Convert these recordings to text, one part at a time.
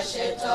Rato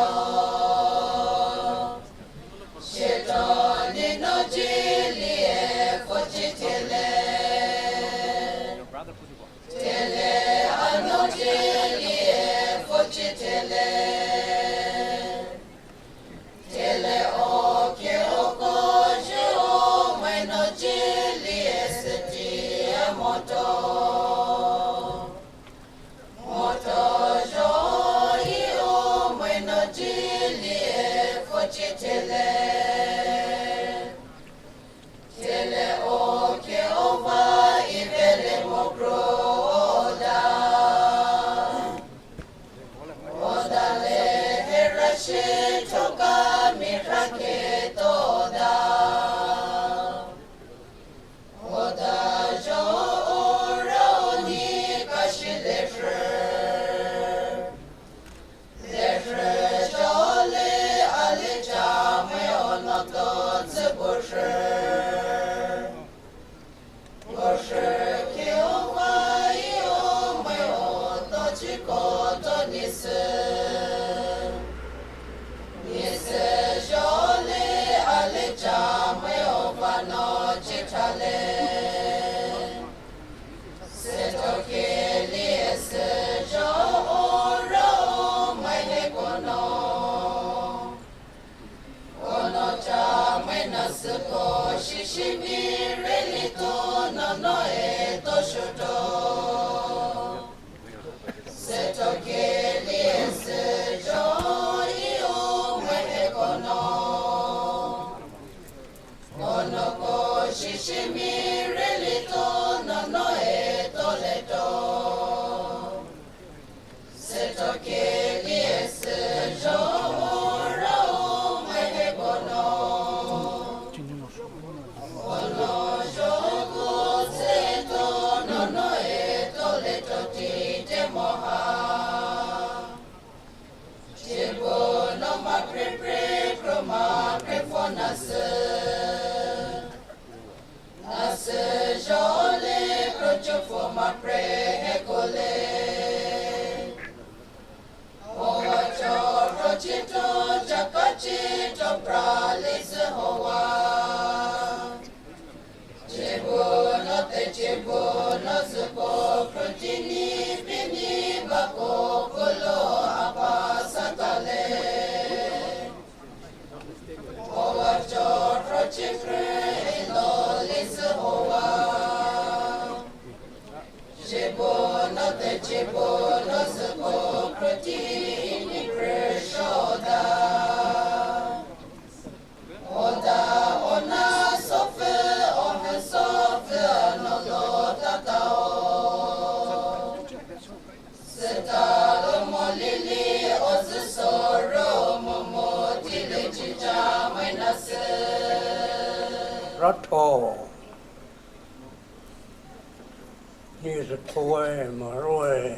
như是thôi mà rồi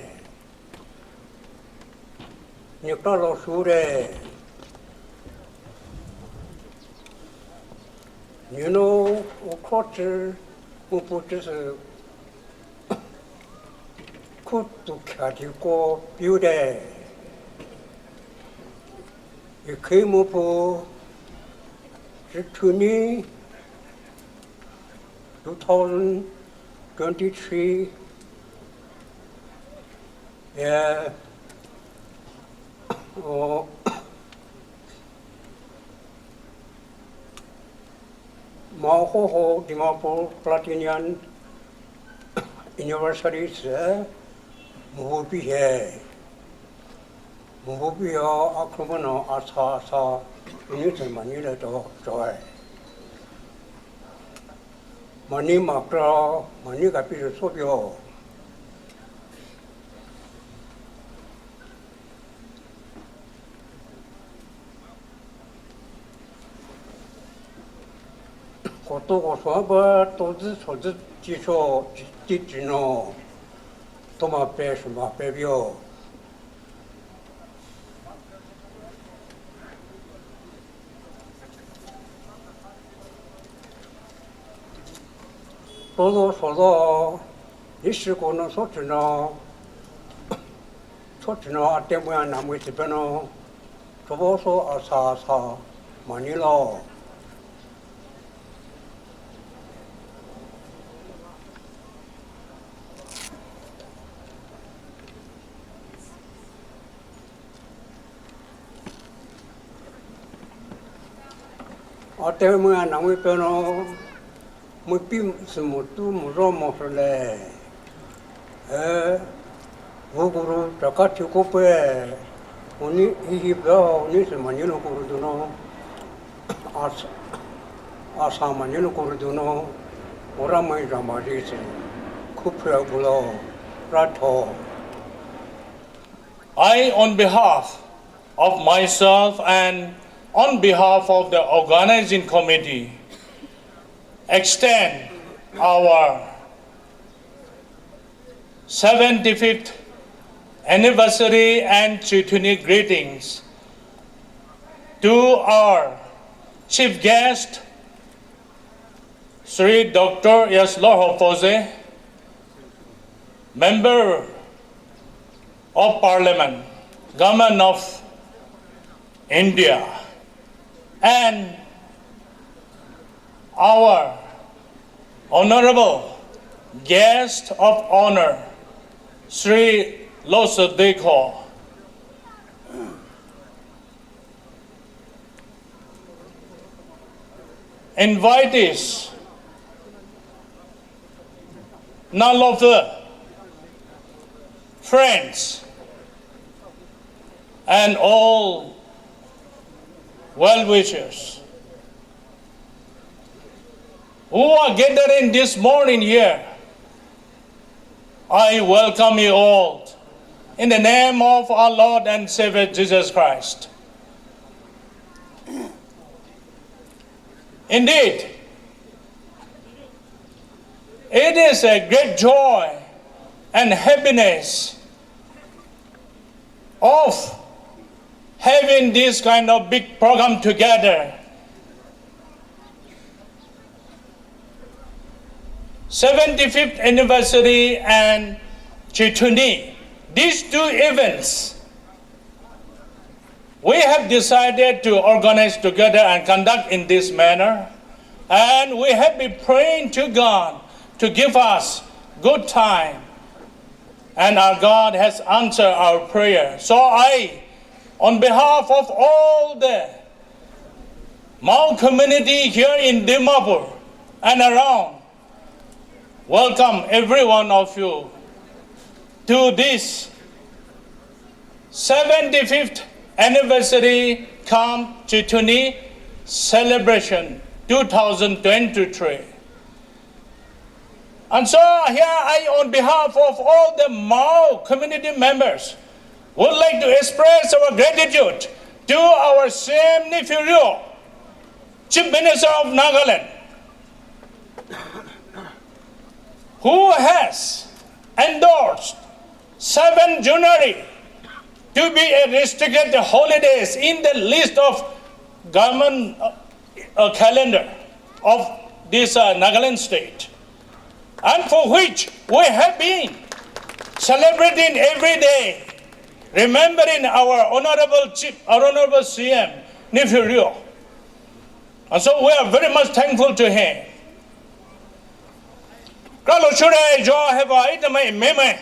nhiều đó là số đấy you know có chứ một bộ chứ có tụ cả thì có biểu đấy khi một bộ Chithuni 2023 yeah oh Mao Hoho Dimapur Platinum University से मुंबई है मुंबई आक्रमण आशा इन्हीं से money ले तो है money मात्रा money का पीछे सोचो 고도 고소바 도지 소지 지초 지지노 도마 배스마 배비오 도도 소도 이시고는 소치노 아때모야 나무 집에노 저보소 아사사 마닐로 어때면 나무 빼노 무빔 스무뚜 무로 모슬레 무구루 저같이 고페 오니 이히베 오니 스마니노 고르두노 아사마니노 고르두노 오라마이 자마리세 쿠프라불로 라토 I, on behalf of myself and on behalf of the organizing committee, extend our 75th anniversary and Chithuni greetings to our chief guest, Sri Dr Lorho Pfoze, Member of Parliament, Government of India, and our honorable guest of honor, Sri Losii Dikho. Invitees, none of the friends, and all well-wishers who are gathering this morning here, I welcome you all in the name of our Lord and Savior Jesus Christ. Indeed, it is a great joy and happiness of having this kind of big program together. 75th anniversary and Chithuni, these two events, we have decided to organize together and conduct in this manner. And we have been praying to God to give us good time. And our God has answered our prayer. So I, on behalf of all the Mao community here in Dimapur and around, welcome every one of you to this 75th anniversary Camp Chithuni celebration 2023. And so here I, on behalf of all the Mao community members, would like to express our gratitude to our same nephew, Chief Minister of Nagaland, who has endorsed 7 January to be a restricted holidays in the list of government calendar of this Nagaland state, and for which we have been celebrating every day, remembering our honorable chief, our honorable CM, nephew Rio. And so we are very much thankful to him. Kalau sudah jo heba itu meme,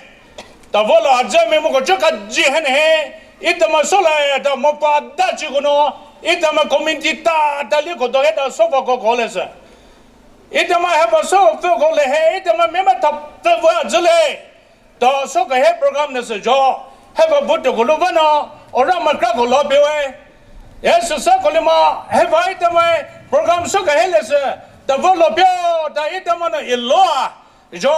tapi kalau aja meme ko cakap jihan he, itu masalah ada apa dah cikuno, itu community ta tali ko doa dah sofa ko kolese. Itu heba sofa ko lehe, itu meme tak terbuat jele, dah sofa he program nese jo. Heba buat ko lubana, orang mereka ko lobiwe. Ya susah ko lima heba itu program sofa he lese, tapi lobio dah itu mana iloa. जो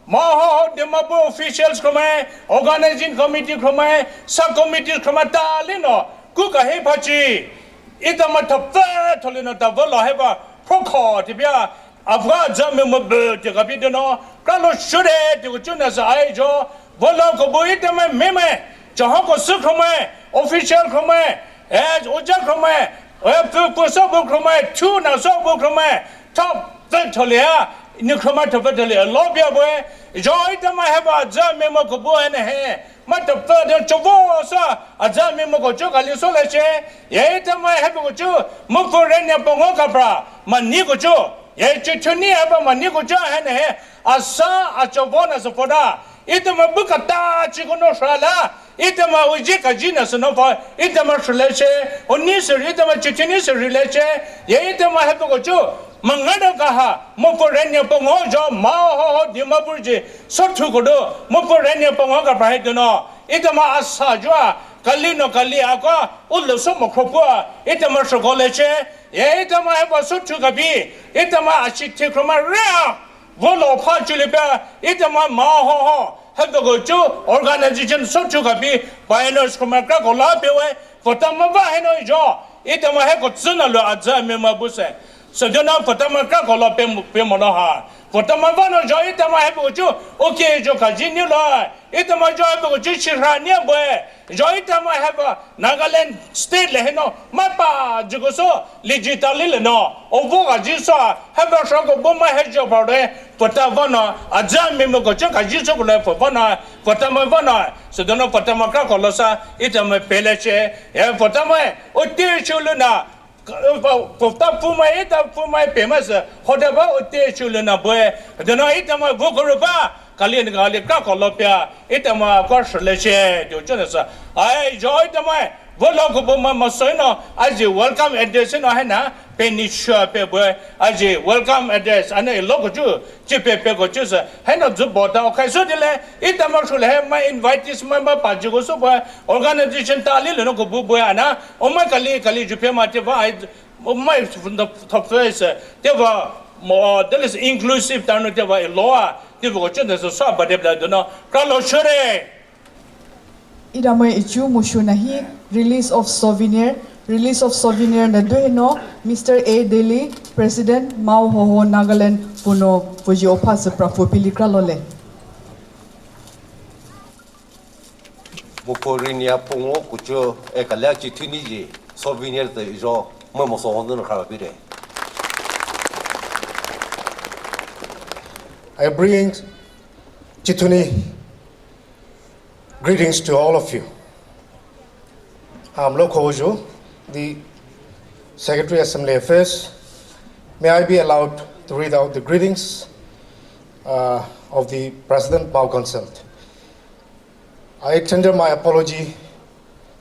Mao Hoho Dimapur officials क्रमे organizing committee क्रमे sub committees क्रमे तालिनो कुका हे पची इतना थप्पा थोलिनो तबलो है बा प्रोको tibia अफगा जमे मब तिका बिदनो कालो शुरे तिको चुना साई जो बोलो को बुई तमे मेमे जहां को सुख क्रमे official क्रमे एज उजा क्रमे पुसो क्रमे टू ना सो क्रमे top थोलिया Nukrama to Vitali, a lobby away, joy to my have a jam memo kubu and he, ma ta fa de chovo sa aja me mo ko chu ka li so le che ye ta ma he ko chu mo ko re ne po ngo ka pra ma ni ko chu ye Chithuni ha ma ni ko chu ha ne asa a chovo na so foda ita ma bu ka ta chi ko no sha la ita ma uji ka ji na so no fa ita ma shle che oni se ita ma Chithuni se rile che ye ita ma he ko chu mangada kaha mopo renya pongo jo Mao Hoho Dimapur je sotu kodo mopo renya pongo ka prahe dono itama asa jwa kali no kali aka ullo so mokropa itama shogole che ye itama he sotu ka bi itama achite kroma rea volo pha chule pa itama Mao Hoho hado go chu organization sotu ka bi pioneers kroma ka gola bewe fotama va he no jo itama he ko tsuna lo aza me mabuse so jona fatama ka kola pe mono ha fatama vano jo itama he bo chu okay jo ka jini lo itama jo he bo chu chirania boy jo itama he ba Nagaland state le no mapa jugo so digitally le no ovo ga ji so he ba so ko bo ma he jo ba de fatama no aja me mo ko chu ka ji so ko le fatama vano so jona fatama ka kola sa itama pele che e fatama o te chu le na Pofta pumai pemas hodaba utte chulena boy deno itama bukruba kalien gali ka kolopia itama korsleche jo chonasa ai joy tama volo ko boma masoino aji welcome address no hena penisha pe boy aji welcome address ane lok ju chipe pe ko chusa hena ju boda kai so dile itama chule ma invite is ma pa ju so boy organization tali no ko bu boy ana o ma kali ju pe ma te va my from the top face there were more that is inclusive down there were law there were just so but they no kalo shure idamai ichu mushunahi release of souvenir na dohino Mr. A Delhi President Mao Hoho Nagaland puno pujo phas prafu pilikra lole Moporinia pongo kucho e kalak Chithuni ji souvenir de jo mo so hondo khara pire I bring Chithuni greetings to all of you. I'm Lok Sabha, the Secretary Assembly Affairs. May I be allowed to read out the greetings of the President Mao Consult. I tender my apology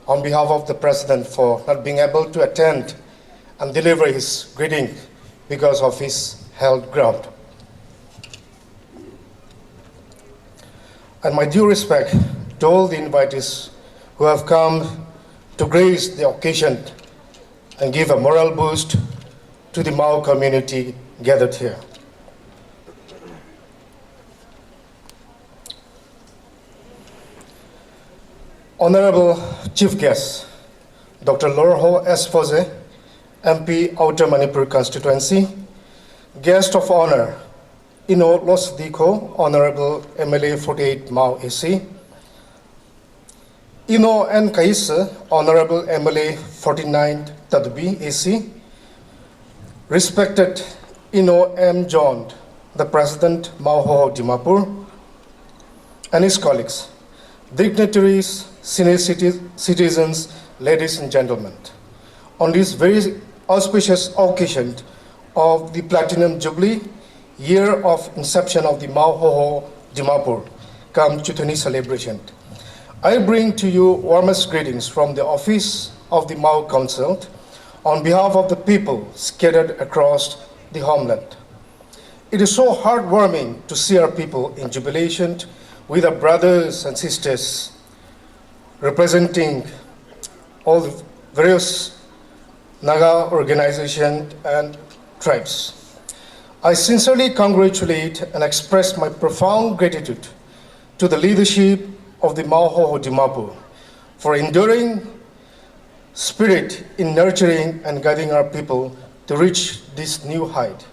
on behalf of the President for not being able to attend and deliver his greeting because of his health ground. And my due respect to all the invitees who have come to grace the occasion and give a moral boost to the Mao community gathered here. Honorable Chief Guest, Dr Lorho Pfoze, MP Outer Manipur Constituency, Guest of Honor, Losii Dikho, Honorable MLA 48 Mao AC, N. Kaisa, Honorable MLA 49 Tadbi AC, respected M. John, the President Mao Hoho Dimapur, and his colleagues, dignitaries, senior citizens, ladies and gentlemen, on this very auspicious occasion of the Platinum Jubilee, year of inception of the Mao Hoho Dimapur, come Chithuni celebration, I bring to you warmest greetings from the office of the Mao Consult on behalf of the people scattered across the homeland. It is so heartwarming to see our people in jubilation with our brothers and sisters representing all the various Naga organizations and tribes. I sincerely congratulate and express my profound gratitude to the leadership of the Mao Hoho Dimapur for enduring spirit in nurturing and guiding our people to reach this new height.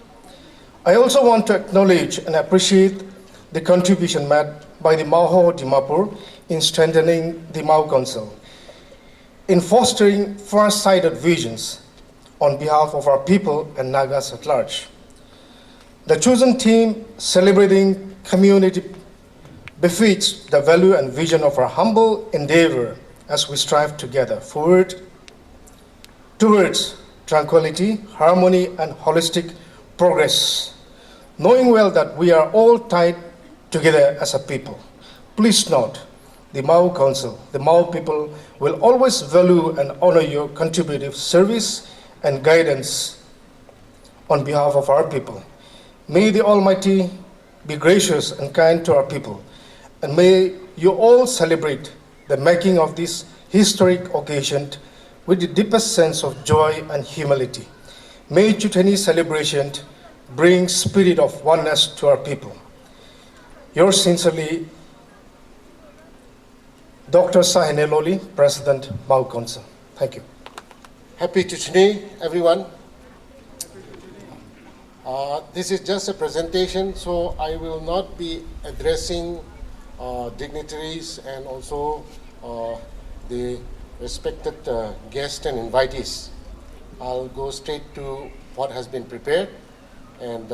I also want to acknowledge and appreciate the contribution made by the Mao Hoho Dimapur in strengthening the Mao Council, in fostering far-sighted visions on behalf of our people and Nagas at large. The chosen team celebrating community befits the value and vision of our humble endeavor as we strive together forward towards tranquility, harmony, and holistic progress, knowing well that we are all tied together as a people. Please note, the Mao Council, the Mao people will always value and honor your contributive service and guidance on behalf of our people. May the Almighty be gracious and kind to our people, and may you all celebrate the making of this historic occasion with the deepest sense of joy and humility. May Chithuni celebration bring spirit of oneness to our people. Yours sincerely, Dr. Sahine Loli, President, Mao Council. Thank you. Happy Chithuni, everyone. This is just a presentation, so I will not be addressing dignitaries and also the respected guests and invitees. I'll go straight to what has been prepared, and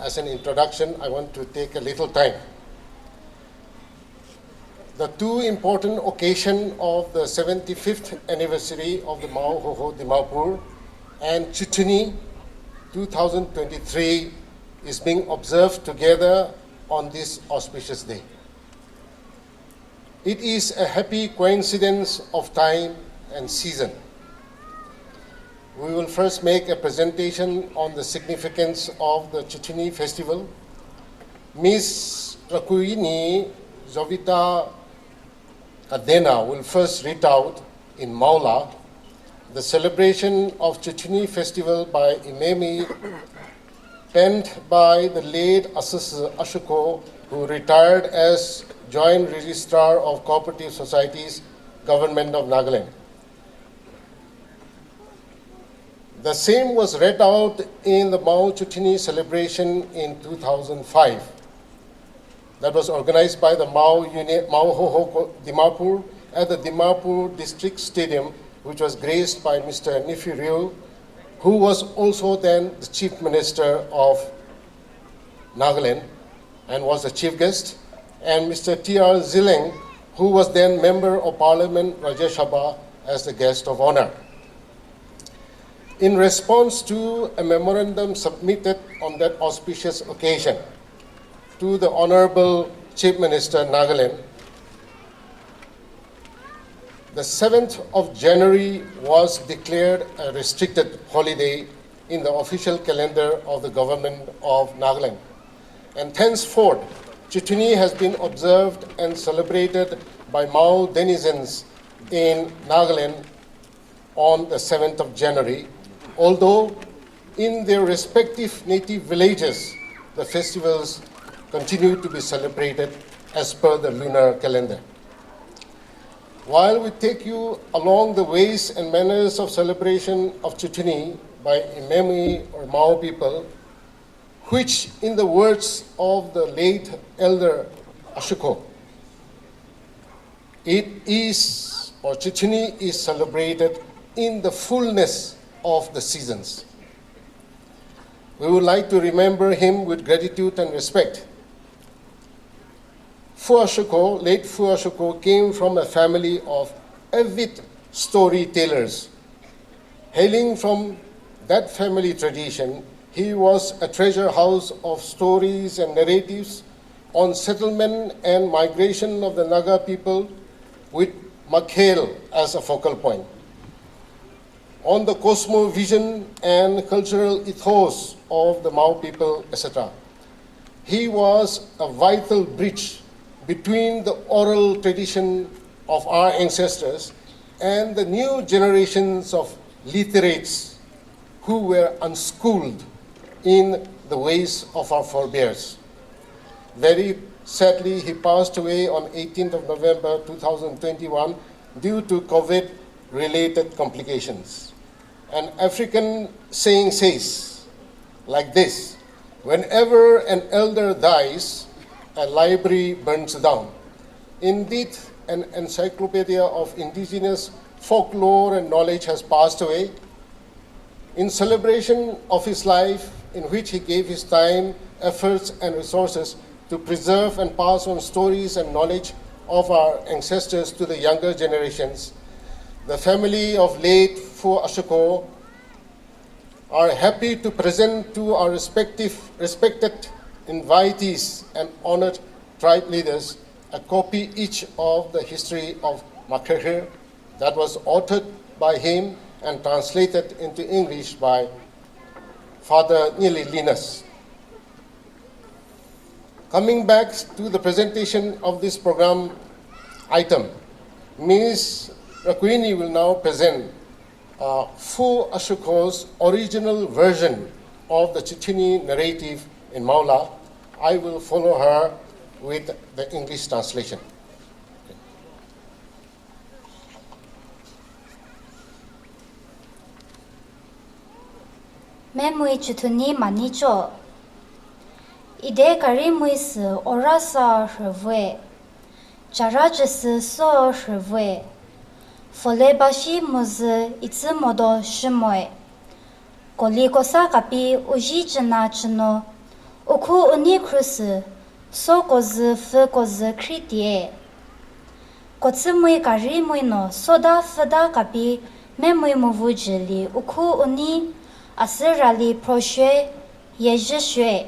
as an introduction, I want to take a little time. The two important occasions of the 75th anniversary of the Mao Hoho Dimapur and Chithuni 2023 is being observed together on this auspicious day. It is a happy coincidence of time and season. We will first make a presentation on the significance of the Chithuni festival. Ms. Rakuini Jovita Adena will first read out in Maula the celebration of Chithuni festival by Imemi, penned by the late Ashuhe, who retired as Joint Registrar of Cooperative Societies, Government of Nagaland. The same was read out in the Mao Chithuni celebration in 2005. That was organized by the Mao Hoho Dimapur at the Dimapur District Stadium, which was graced by Mr. Nifi Ryu, who was also then the Chief Minister of Nagaland and was the chief guest, and Mr. T.R. Zileng, who was then Member of Parliament Rajya Sabha as the guest of honor. In response to a memorandum submitted on that auspicious occasion to the Honorable Chief Minister Nagaland, the 7th of January was declared a restricted holiday in the official calendar of the Government of Nagaland. And thenceforth, Chithuni has been observed and celebrated by Mao denizens in Nagaland on the 7th of January, although in their respective native villages, the festivals continue to be celebrated as per the lunar calendar. While we take you along the ways and manners of celebration of Chithuni by Imemi or Mao people, which in the words of the late elder Ashuhe, Chithuni is celebrated in the fullness of the seasons. We would like to remember him with gratitude and respect. Late Fu Ashuhe came from a family of avid storytellers. Hailing from that family tradition, he was a treasure house of stories and narratives on settlement and migration of the Naga people, with khel as a focal point, on the cosmovision and cultural ethos of the Mao people, etc. He was a vital bridge between the oral tradition of our ancestors and the new generations of literates who were unschooled in the ways of our forebears. Very sadly, he passed away on 18th of November 2021 due to COVID-related complications. An African saying says like this: whenever an elder dies, a library burns down. Indeed, an encyclopedia of indigenous folklore and knowledge has passed away. In celebration of his life, in which he gave his time, efforts, and resources to preserve and pass on stories and knowledge of our ancestors to the younger generations, the family of late Phu Ashoko are happy to present to our respected invitees and honored tribe leaders a copy each of the history of Makhir that was authored by him and translated into English by Father Neely Linus. Coming back to the presentation of this program item, Ms. Rakwini will now present Phu Ashoko's original version of the Chithuni narrative in Maula. I will follow her with the English translation. Memui Chithuni manicho. Ide karimuis orasa shvue. Charajis so shvue. Folebashi muz itsumodo shimoe. Kolikosa kapi ujijina chino. Uku unikrus. So koz fukoz kritie. Kotsumui karimui no soda fada kapi memui muvujili uku uni asirali proshue yejishue.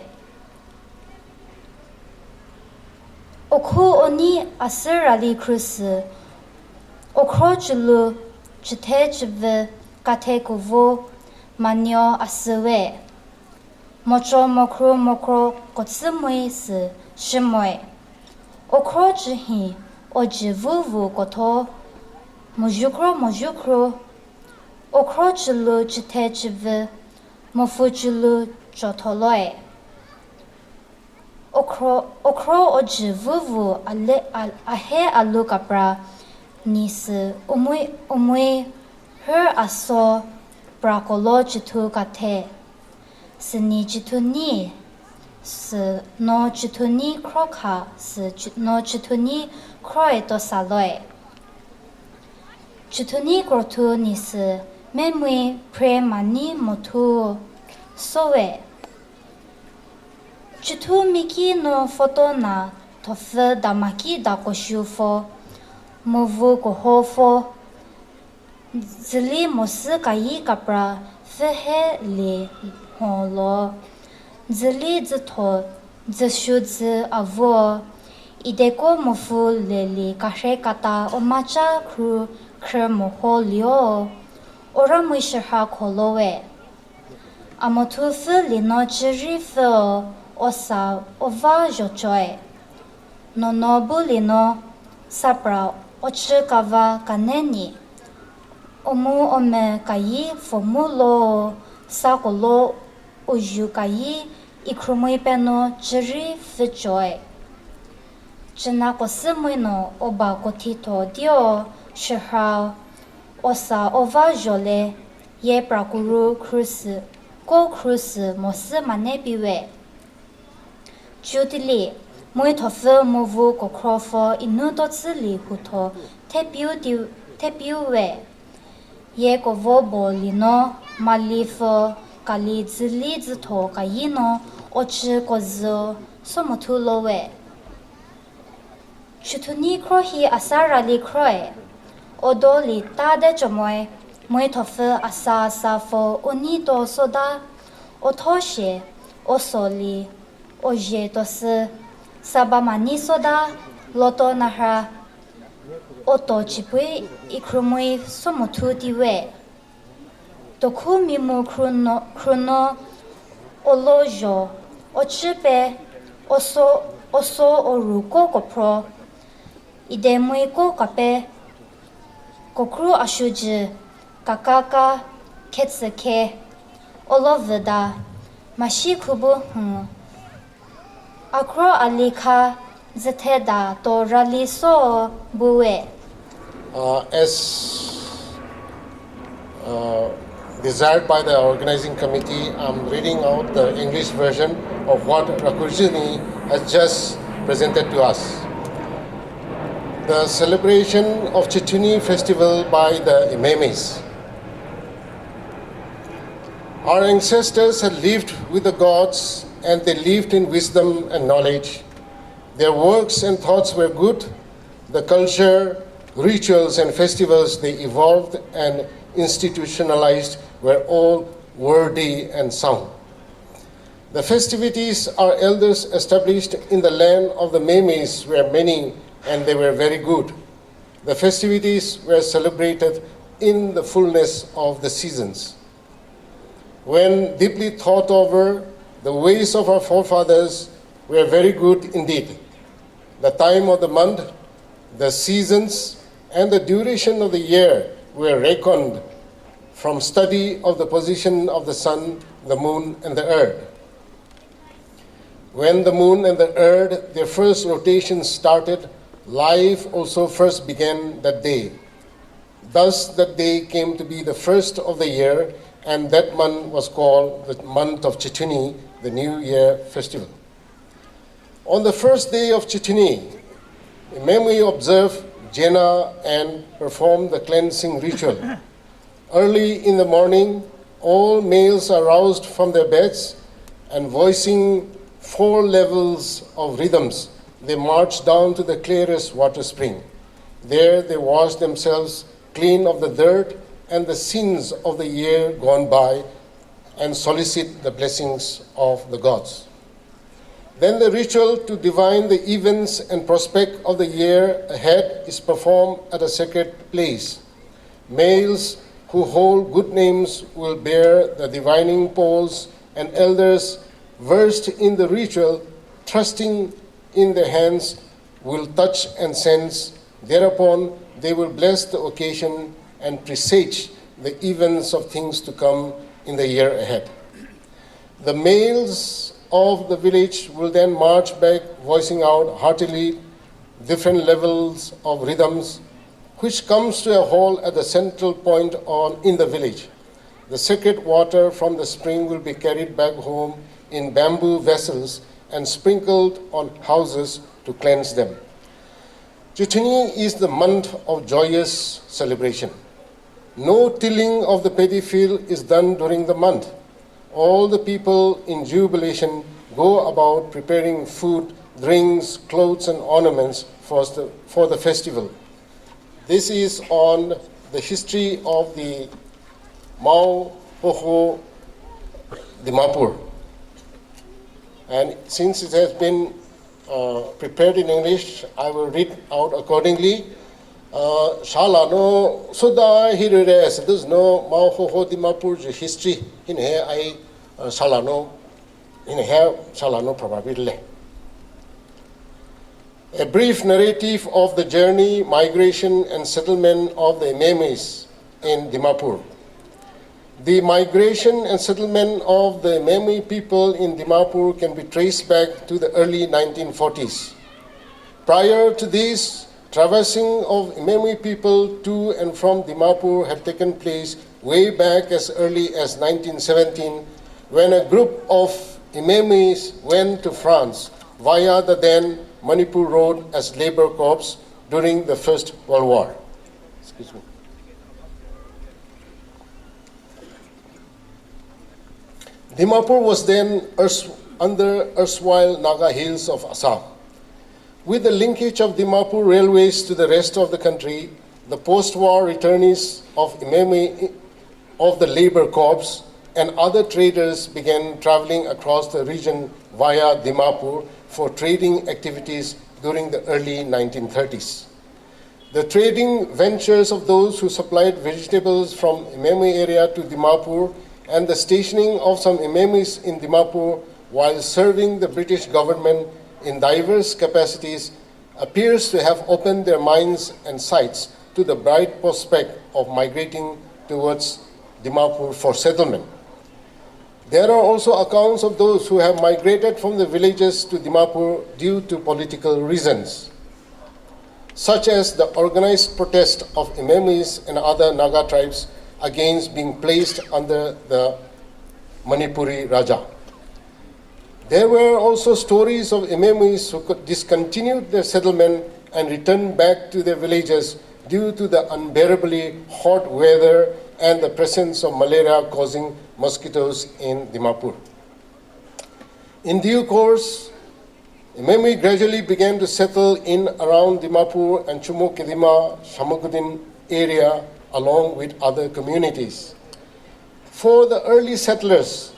Uku uni asirali krus okrochulu chitechv katekuvu manyo aswe. Mocho mokro kotsumui si shimoe. Okrochihi ojivuvu koto mojukro okrochulu chitechiv mofuchulu chotoloe. Okro ojivuvu ahe alukapra nis umui her aso brakolo chitu kate. Sini Chithuni, no Chithuni kroka, no Chithuni kroe to saloe. Chithuni krotu nis memui pre mani motu soe. Chitu miki no foto na tofe damaki da koshufo, movu kohofo, zili mosu kayi kapra fehe li. Holo, zili zito, zishu zi avo, ideko mofu lili kashe kata omacha kru kre moho lio, ora muishaha kolowe. Amotufu lino chirifu osa ova jochoe. Nonobu lino sapra ochikava kaneni. Omu ome kayi fomulo sakolo ujukayi ikrumui peno chiri fichoe. Chinako simuino oba kotito dio shihao osa ova jole ye prakuru krus ko krus mosi manebiwe. Judili mui tofu movu kokrofo inudotsili huto tepiuwe. Ye kovobo lino malifo kali zili zito kayino ochi kozo somotulowe. Chithuni krohi asarali kroe. Odoli tade chomoe mui tofu asa fo unito soda otoshe osoli oje tosu sabamani soda loto nahra oto chipui ikrumui somotu diwe. Toku mimu kruno olojo ochipe oso oruko kopro idemui ko kape kokru ashuji kakaka ketseke olovida mashikubu akro alika zeteda to raliso buwe. As desired by the organizing committee, I'm reading out the English version of what Rakurjini has just presented to us. The celebration of Chithuni festival by the Imamis. Our ancestors had lived with the gods and they lived in wisdom and knowledge. Their works and thoughts were good. The culture, rituals, and festivals they evolved and institutionalized were all worthy and sound. The festivities our elders established in the land of the Memes were many, and they were very good. The festivities were celebrated in the fullness of the seasons. When deeply thought over, the ways of our forefathers were very good indeed. The time of the month, the seasons, and the duration of the year were reckoned from study of the position of the sun, the moon, and the earth. When the moon and the earth, their first rotation started, life also first began that day. Thus that day came to be the first of the year, and that month was called the month of Chithuni, the New Year festival. On the first day of Chithuni, we observe Jena and perform the cleansing ritual. Early in the morning, all males are roused from their beds and voicing 4 levels of rhythms, they march down to the clearest water spring. There they wash themselves clean of the dirt and the sins of the year gone by and solicit the blessings of the gods. Then the ritual to divine the events and prospect of the year ahead is performed at a sacred place. Males who hold good names will bear the divining poles, and elders versed in the ritual, trusting in their hands, will touch and sense. Thereupon, they will bless the occasion and presage the events of things to come in the year ahead. The males of the village will then march back, voicing out heartily different levels of rhythms, which comes to a halt at the central point in the village. The sacred water from the spring will be carried back home in bamboo vessels and sprinkled on houses to cleanse them. Chithuni is the month of joyous celebration. No tilling of the paddy field is done during the month. All the people in jubilation go about preparing food, drinks, clothes, and ornaments for the festival. This is on the history of the Mao Hoho Dimapur. And since it has been prepared in English, I will read out accordingly. Shalano Suda Hirures, there's no Mao Hoho Dimapur history in here. I Shalano in here, Shalano probably. A brief narrative of the journey, migration, and settlement of the Memes in Dimapur. The migration and settlement of the Meme people in Dimapur can be traced back to the early 1940s. Prior to this, traversing of Meme people to and from Dimapur had taken place way back as early as 1917, when a group of Memes went to France via the then Manipur Road as labor corps during the First World War. Excuse me. Dimapur was then under erstwhile Naga Hills of Assam. With the linkage of Dimapur railways to the rest of the country, the post-war returnees of Meme of the labor corps and other traders began traveling across the region via Dimapur for trading activities during the early 1930s. The trading ventures of those who supplied vegetables from Meme area to Dimapur and the stationing of some Memes in Dimapur while serving the British government in diverse capacities appears to have opened their minds and sights to the bright prospect of migrating towards Dimapur for settlement. There are also accounts of those who have migrated from the villages to Dimapur due to political reasons, such as the organized protest of Memes and other Naga tribes against being placed under the Manipuri Raja. There were also stories of Memes who could discontinue their settlement and return back to their villages due to the unbearably hot weather and the presence of malaria-causing mosquitoes in Dimapur. In due course, Imemi gradually began to settle in around Dimapur and Chumukilima, Shamukudin area along with other communities. For the early settlers,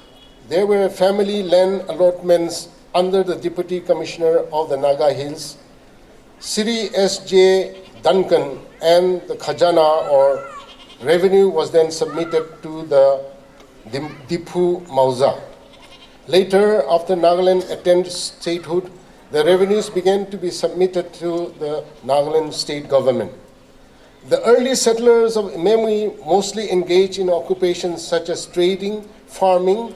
there were family land allotments under the Deputy Commissioner of the Naga Hills, Sri S.J. Duncan, and the Khajana or revenue was then submitted to the Diphu Mauza. Later, after Nagaland attained statehood, the revenues began to be submitted to the Nagaland state government. The early settlers of Imemi mostly engaged in occupations such as trading, farming,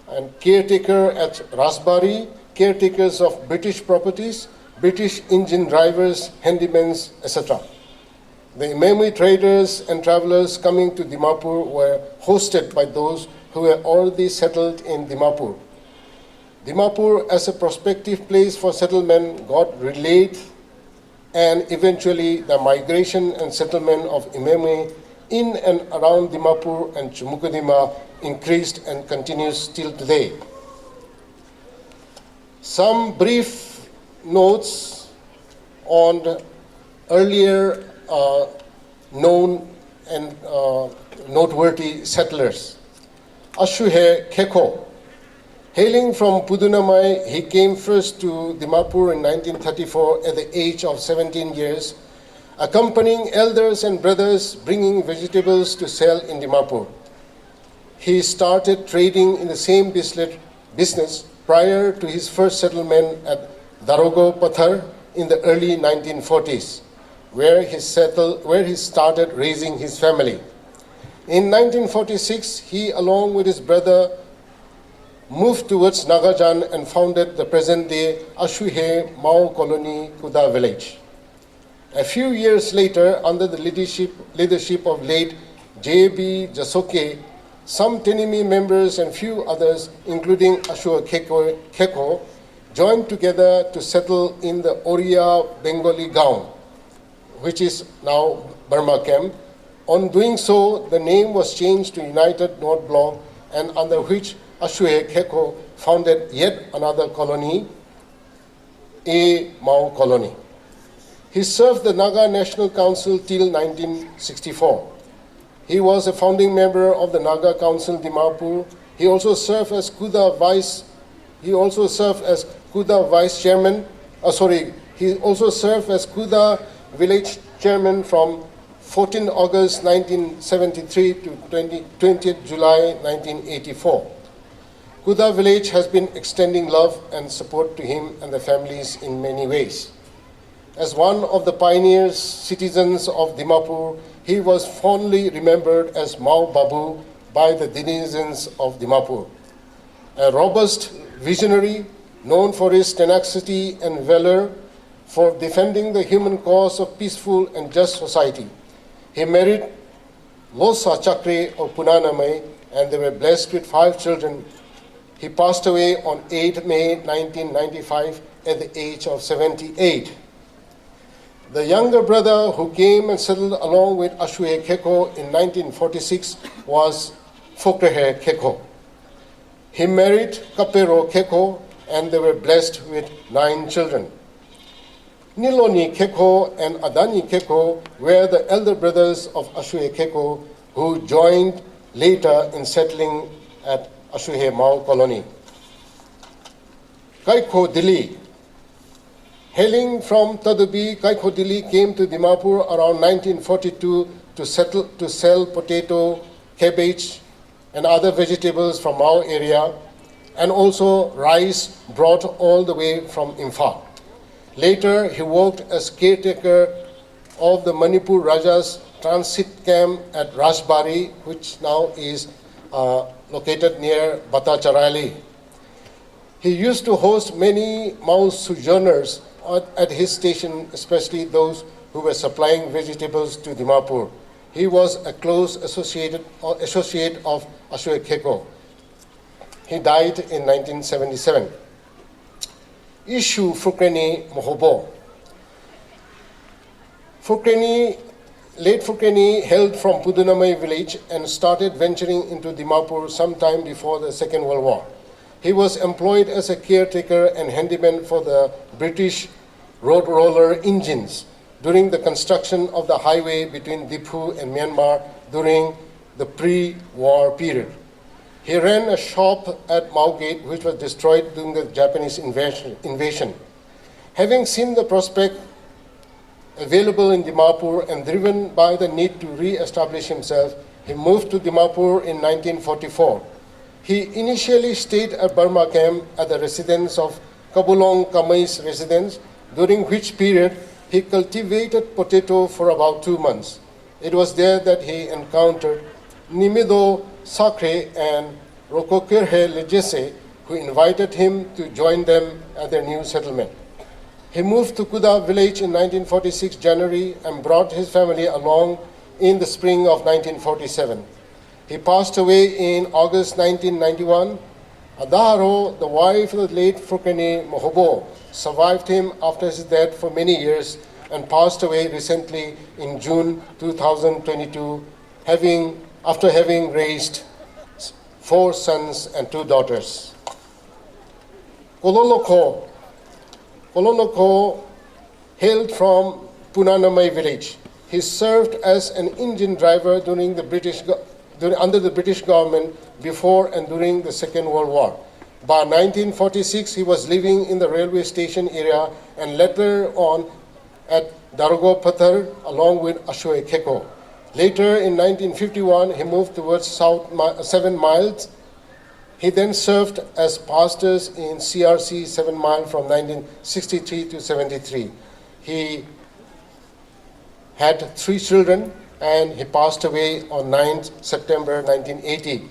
and caretaker at Rasbari, caretakers of British properties, British engine drivers, handymen, etc. The Imemi traders and travelers coming to Dimapur were hosted by those who were already settled in Dimapur. Dimapur, as a prospective place for settlement, got relayed, and eventually the migration and settlement of Imemi in and around Dimapur and Chumukudima increased and continues till today. Some brief notes on the earlier known and noteworthy settlers. Ashuhe Keko. Hailing from Pudunamai, he came first to Dimapur in 1934 at the age of 17 years, accompanying elders and brothers bringing vegetables to sell in Dimapur. He started trading in the same business prior to his first settlement at Darogo Pathar in the early 1940s, where he started raising his family. In 1946, he, along with his brother, moved towards Nagajan and founded the present-day Ashuhe Mao Colony Kuda village. A few years later, under the leadership of late J.B. Jasoke, some Tenimi members and few others, including Ashuhe Keko, joined together to settle in the Oriya Bengali Gaon, which is now Burma Camp. On doing so, the name was changed to United North Bloc, and under which Ashuhe Keko founded yet another colony, a Mao Colony. He served the Naga National Council till 1964. He was a founding member of the Naga Council Dimapur. He also served as Kuda Vice Chairman. He also served as Kuda Village Chairman from 14 August 1973 to 20th July 1984. Kuda village has been extending love and support to him and the families in many ways. As one of the pioneers, citizens of Dimapur, he was fondly remembered as Mao Babu by the denizens of Dimapur. A robust visionary, known for his tenacity and valor for defending the human cause of peaceful and just society. He married Losa Chakre of Punanamai, and they were blessed with 5 children. He passed away on 8 May 1995 at the age of 78. The younger brother who came and settled along with Ashuhe Keko in 1946 was Fokrehe Keko. He married Kapero Keko, and they were blessed with 9 children. Niloni Keko and Adani Keko were the elder brothers of Ashuhe Keko, who joined later in settling at Ashuhe Mao Colony. Kaikho Dili. Hailing from Tadubi, Kaikho Dili came to Dimapur around 1942 to sell potato, cabbage, and other vegetables from Mao area, and also rice brought all the way from Imphal. Later, he worked as caretaker of the Manipur Raja's transit camp at Rasbari, which now is located near Batacharali. He used to host many Mao sojourners at his station, especially those who were supplying vegetables to Dimapur. He was a close associate of Ashuhe Keko. He died in 1977. Ishu Fukreni Mohobo. Late Fukreni hailed from Pudunamai village and started venturing into Dimapur sometime before the Second World War. He was employed as a caretaker and handyman for the British road roller engines during the construction of the highway between Diphu and Myanmar during the pre-war period. He ran a shop at Mao Gate, which was destroyed during the Japanese invasion. Having seen the prospect available in Dimapur and driven by the need to re-establish himself, he moved to Dimapur in 1944. He initially stayed at Burma camp at the residence of Kabulong Kamai's residence, during which period he cultivated potato for about 2 months. It was there that he encountered Nimido Sakre and Rokokirhe Lejese, who invited him to join them at their new settlement. He moved to Kuda village in 1946 January and brought his family along in the spring of 1947. He passed away in August 1991. Adaharo, the wife of the late Fukeni Mohobo, survived him after his death for many years and passed away recently in June 2022, after having raised 4 sons and 2 daughters. Kololoko hailed from Punanamai village. He served as an engine driver under the British government before and during the Second World War. By 1946, he was living in the railway station area and later on at Darogo Pathar along with Ashuhe Keko. Later in 1951, he moved towards south 7 miles. He then served as pastors in CRC 7 Mile from 1963 to 73. He had 3 children and he passed away on 9th September 1980.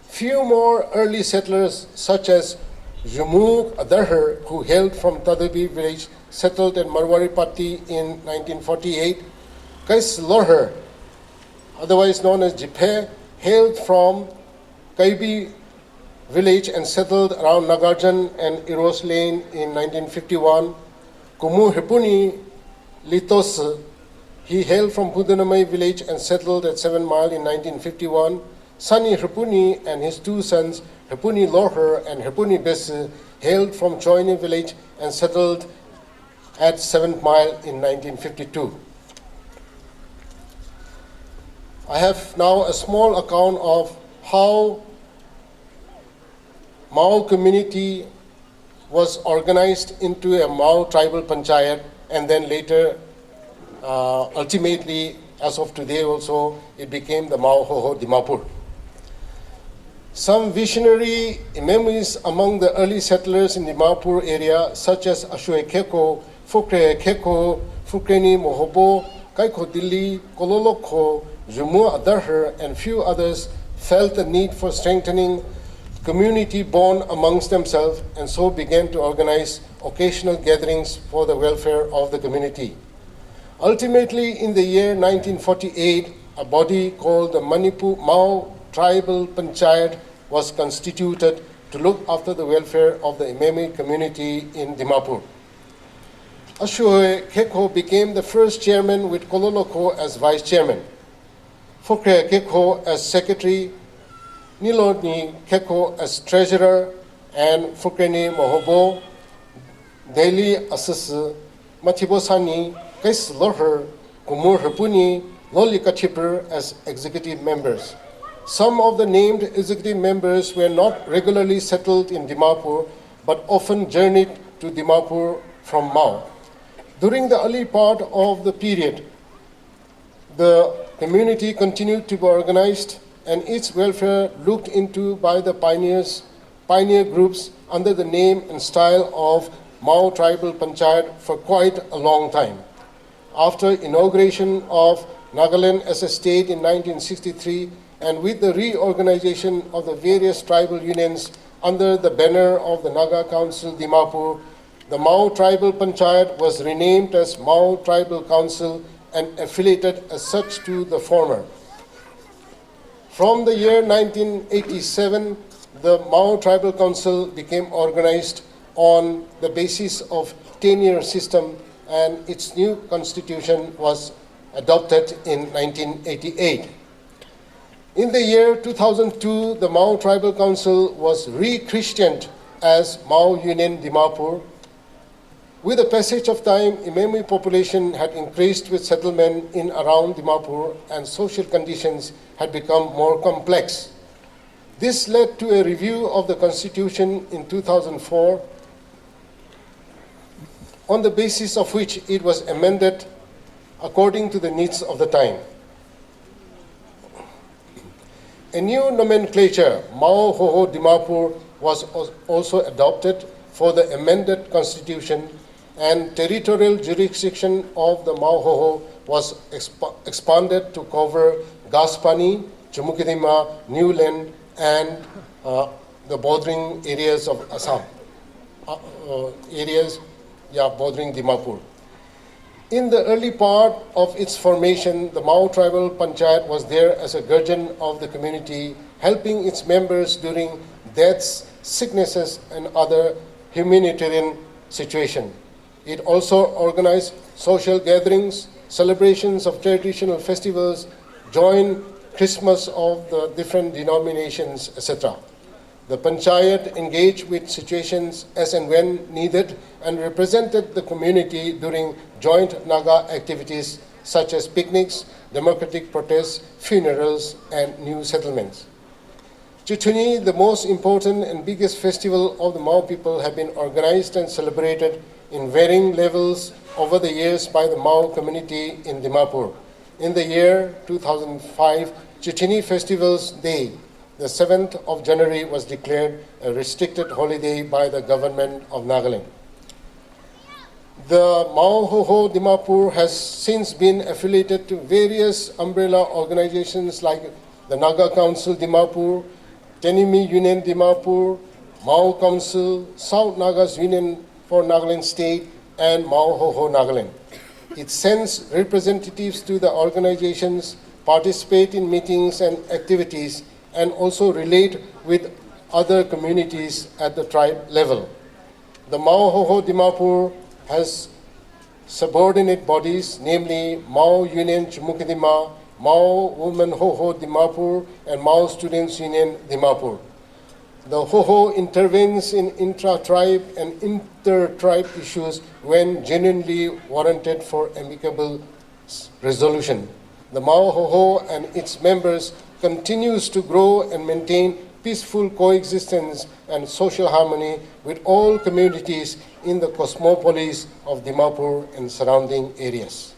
Few more early settlers such as Jumuk Adarhar, who hailed from Tadabi village, settled at Marwaripati in 1948. Kais Lorho, otherwise known as Jiphe, hailed from Kaibi village and settled around Nagarjan and Eros Lane in 1951. Kumu Hepuni Litos, he hailed from Pudanamai village and settled at 7 Mile in 1951. Sani Hepuni and his 2 sons, Hepuni Lorho and Hepuni Besse, hailed from Choini village and settled at 7th Mile in 1952. I have now a small account of how Mao community was organized into a Mao tribal panchayat, and then later, ultimately, as of today also, it became the Mao Hoho Dimapur. Some visionary memories among the early settlers in the Dimapur area, such as Ashuhe Keko, Fukre Keko, Fukreni Mohobo, Kaiko Dili, Kololoko, Jumu Adarhar, and few others, felt the need for strengthening community bond amongst themselves and so began to organize occasional gatherings for the welfare of the community. Ultimately, in the year 1948, a body called the Manipur Mao Tribal Panchayat was constituted to look after the welfare of the Imami community in Dimapur. Ashuhe Keko became the first chairman with Kololoko as vice chairman, Fukre Keko as secretary, Niloni Keko as treasurer, and Fukreni Mohobo, Daily Assessor, Matibosani, Kais Lorho, Kumur Hepuni, Loli Kachipur as executive members. Some of the named executive members were not regularly settled in Dimapur, but often journeyed to Dimapur from Mao. During the early part of the period, the community continued to be organized and its welfare looked into by the pioneer groups under the name and style of Mao Tribal Panchayat for quite a long time. After inauguration of Nagaland as a state in 1963 and with the reorganization of the various tribal unions under the banner of the Naga Council Dimapur, the Mao Tribal Panchayat was renamed as Mao Tribal Council and affiliated as such to the former. From the year 1987, the Mao Tribal Council became organized on the basis of tenure system and its new constitution was adopted in 1988. In the year 2002, the Mao Tribal Council was re-christianed as Mao Union Dimapur. With the passage of time, Imami population had increased with settlement in around Dimapur and social conditions had become more complex. This led to a review of the constitution in 2004, on the basis of which it was amended according to the needs of the time. A new nomenclature, Mao Hoho Dimapur, was also adopted for the amended constitution, and territorial jurisdiction of the Mao Hoho was expanded to cover Gaspani, Chumukidima, New Land, and the bordering areas of Assam, bordering Dimapur. In the early part of its formation, the Mao Tribal Panchayat was there as a guardian of the community, helping its members during deaths, sicknesses, and other humanitarian situations. It also organized social gatherings, celebrations of traditional festivals, joint Christmas of the different denominations, etc. The Panchayat engaged with situations as and when needed and represented the community during joint Naga activities such as picnics, democratic protests, funerals, and new settlements. Chithuni, the most important and biggest festival of the Mao people, have been organized and celebrated in varying levels over the years by the Mao community in Dimapur. In the year 2005, Chithuni Festivals Day, the 7th of January, was declared a restricted holiday by the government of Nagaland. The Mao Hoho Dimapur has since been affiliated to various umbrella organizations like the Naga Council Dimapur, Tenimi Union Dimapur, Mao Council, South Nagas Union for Nagaland State, and Mao Hoho Nagaland. It sends representatives to the organizations, participate in meetings and activities, and also relate with other communities at the tribe level. The Mao Hoho Dimapur has subordinate bodies, namely Mao Union Chumukidima, Mao Women Hoho Dimapur, and Mao Students Union Dimapur. The Hoho intervenes in intra-tribe and inter-tribe issues when genuinely warranted for amicable resolution. The Mao Hoho and its members continues to grow and maintain peaceful coexistence and social harmony with all communities in the cosmopolis of Dimapur and surrounding areas.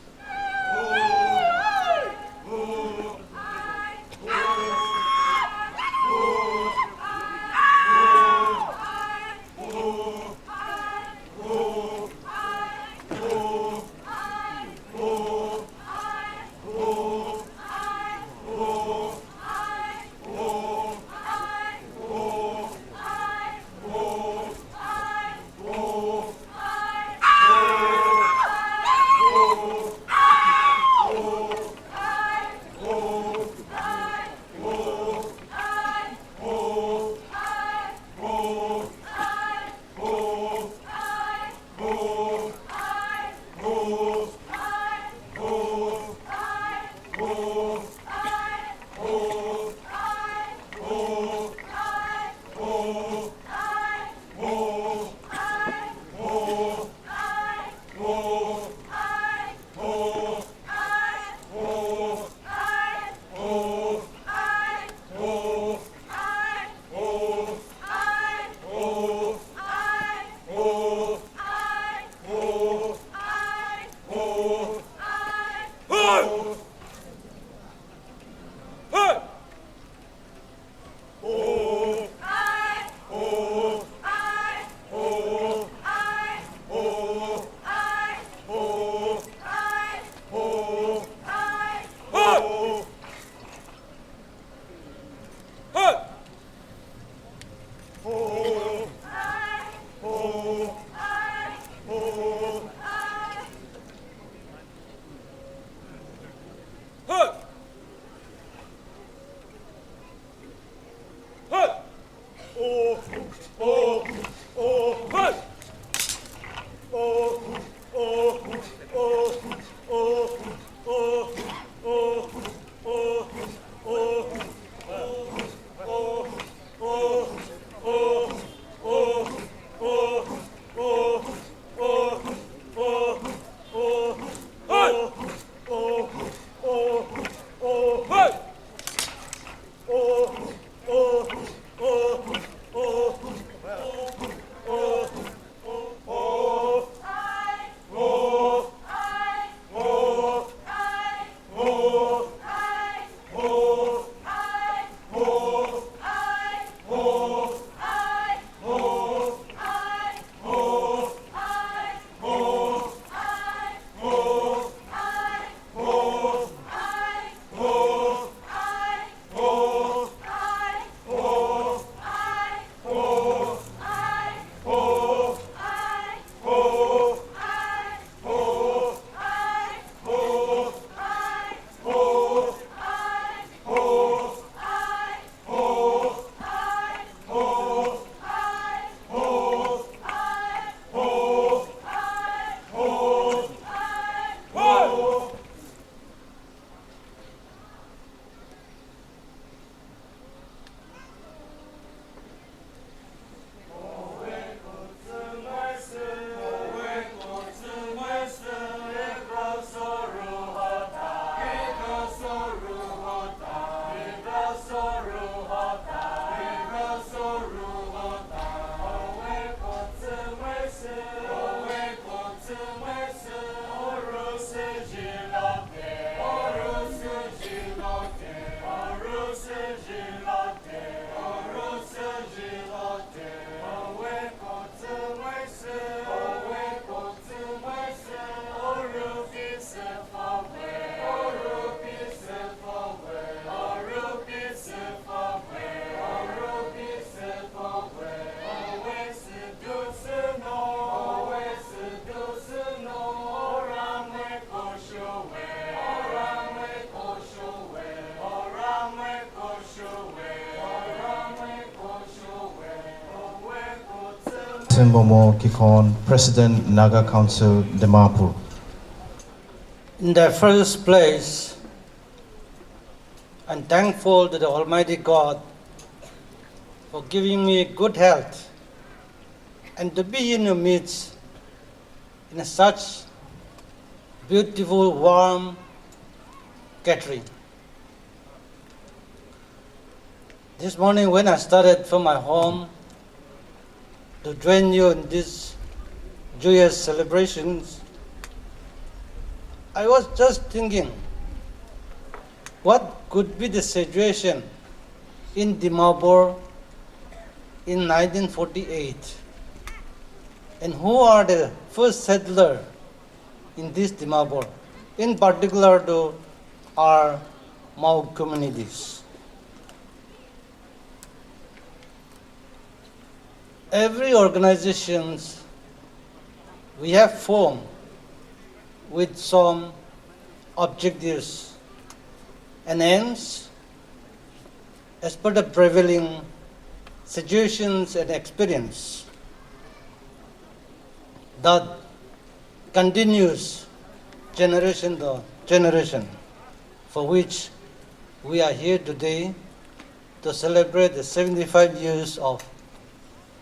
Momo Kikon, President Naga Council Dimapur. In the first place, I'm thankful to the Almighty God for giving me good health and to be in your midst in such beautiful, warm gathering. This morning when I started from my home to join you in these joyous celebrations, I was just thinking, what could be the situation in Dimapur in 1948? And who are the first settlers in this Dimapur, in particular to our Mao communities? Every organization we have formed with some objectives and aims as per the prevailing situations and experience that continues generation to generation, for which we are here today to celebrate the 75 years of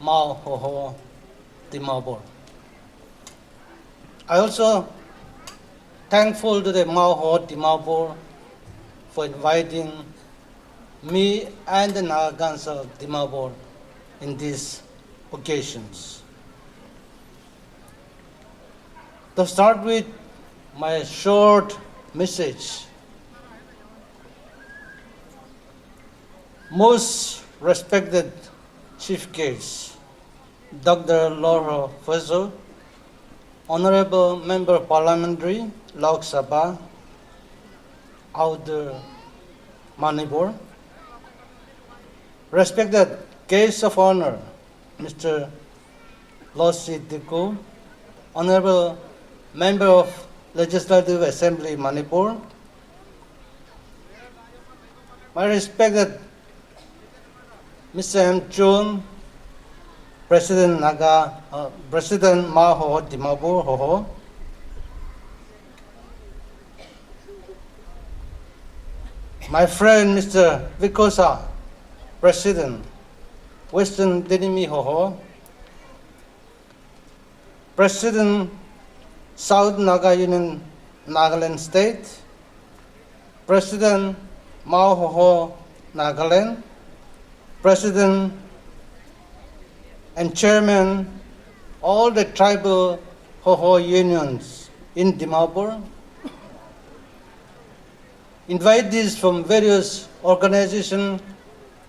Mao Hoho Dimapur. I also thankful to the Mao Hoho Dimapur for inviting me and the Naga Council of Dimapur in these occasions. To start with my short message, most respected chief guests, Dr Lorho Pfoze, Honorable Member Parliamentary, Lok Sabha, Outer Manipur, respected guests of honor, Mr. Losii Dikho, Honorable Member of Legislative Assembly, Manipur, my respected Mr. M. Chun, President President Mao Hoho Dimapur, Hoho, my friend Mr. Vikosa, President, Western Denimi Hoho, President, South Naga Union, Nagaland State, President Mao Hoho, Nagaland, President and Chairman, all the tribal Hoho unions in Dimapur, invitees from various organizations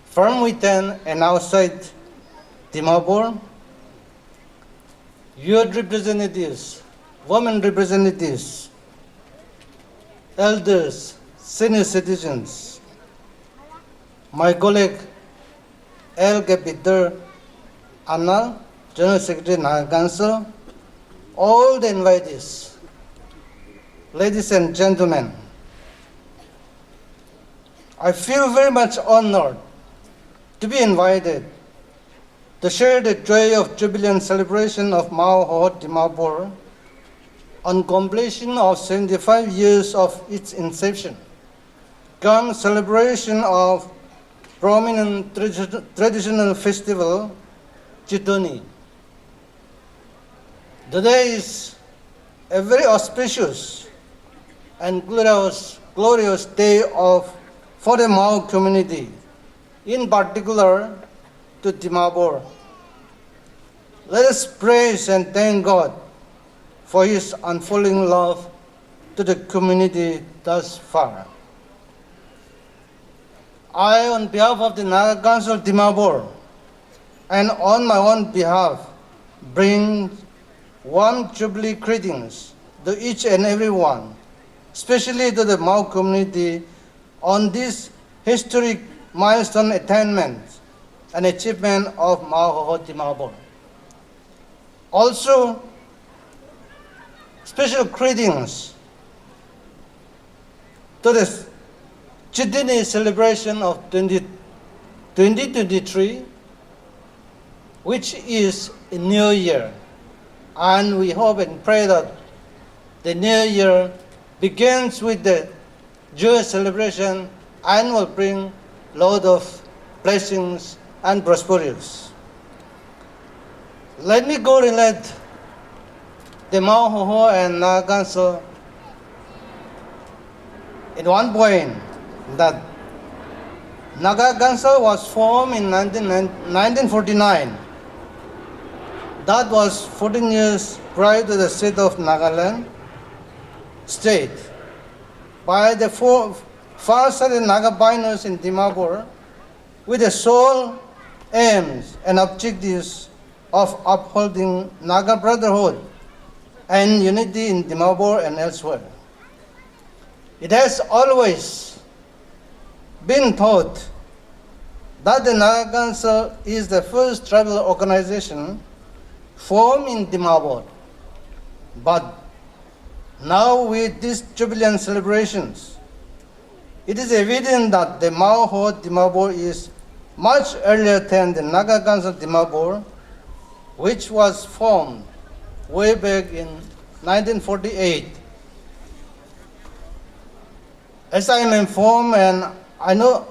from within and outside Dimapur, youth representatives, women representatives, elders, senior citizens, my colleague L. Peter Anna, General Secretary Naga Council, all the invitees, ladies and gentlemen, I feel very much honored to be invited to share the joy of jubilant celebration of Mao Hoho Dimapur on completion of 75 years of its inception, come celebration of prominent traditional festival, Chithuni. Today is a very auspicious and glorious day for the Mao community, in particular to Dimapur. Let us praise and thank God for His unfolding love to the community thus far. I, on behalf of the Naga Council of Dimapur, and on my own behalf, bring warm Jubilee greetings to each and every one, especially to the Mao community on this historic milestone attainment and achievement of Mao Hoho Dimapur. Also, special greetings to the Chithuni celebration of 2023, which is in New Year, and we hope and pray that the New Year begins with the Jewish celebration and will bring load of blessings and prosperity. Let me go relate the Mao Hoho and Naga Council in one point that Naga Council was formed in 1949. That was 14 years prior to the state of Nagaland state by the far-sighted Naga pioneers in Dimapur with the sole aims and objectives of upholding Naga brotherhood and unity in Dimapur and elsewhere. It has always been thought that the Naga Council is the first tribal organization formed in Dimapur. But now with these jubilant celebrations, it is evident that the Mao Hoho Dimapur is much earlier than the Naga Council Dimapur, which was formed way back in 1948. As I am informed, and I know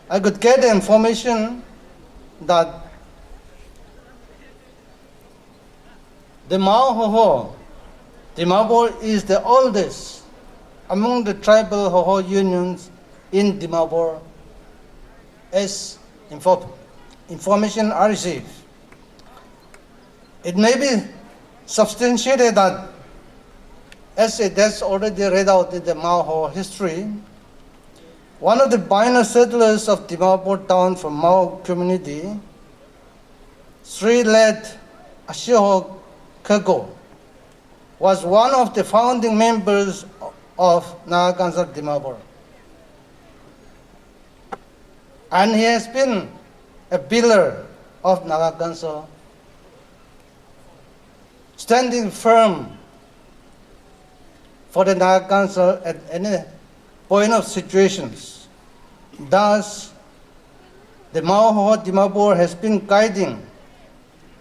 I could get the information that the Mao Hoho Dimapur is the oldest among the tribal Hoho unions in Dimapur, as information I received. It may be substantiated that, as it has already read out in the Mao Hoho history, one of the pioneer settlers of Dimapur town from Mao Community, Sri led Ashuhe Mao, was one of the founding members of Naga Council Dimapur. And he has been a pillar of Naga Council, standing firm for the Naga Council at any point of situations. Thus, the Mao Hoho Dimapur has been guiding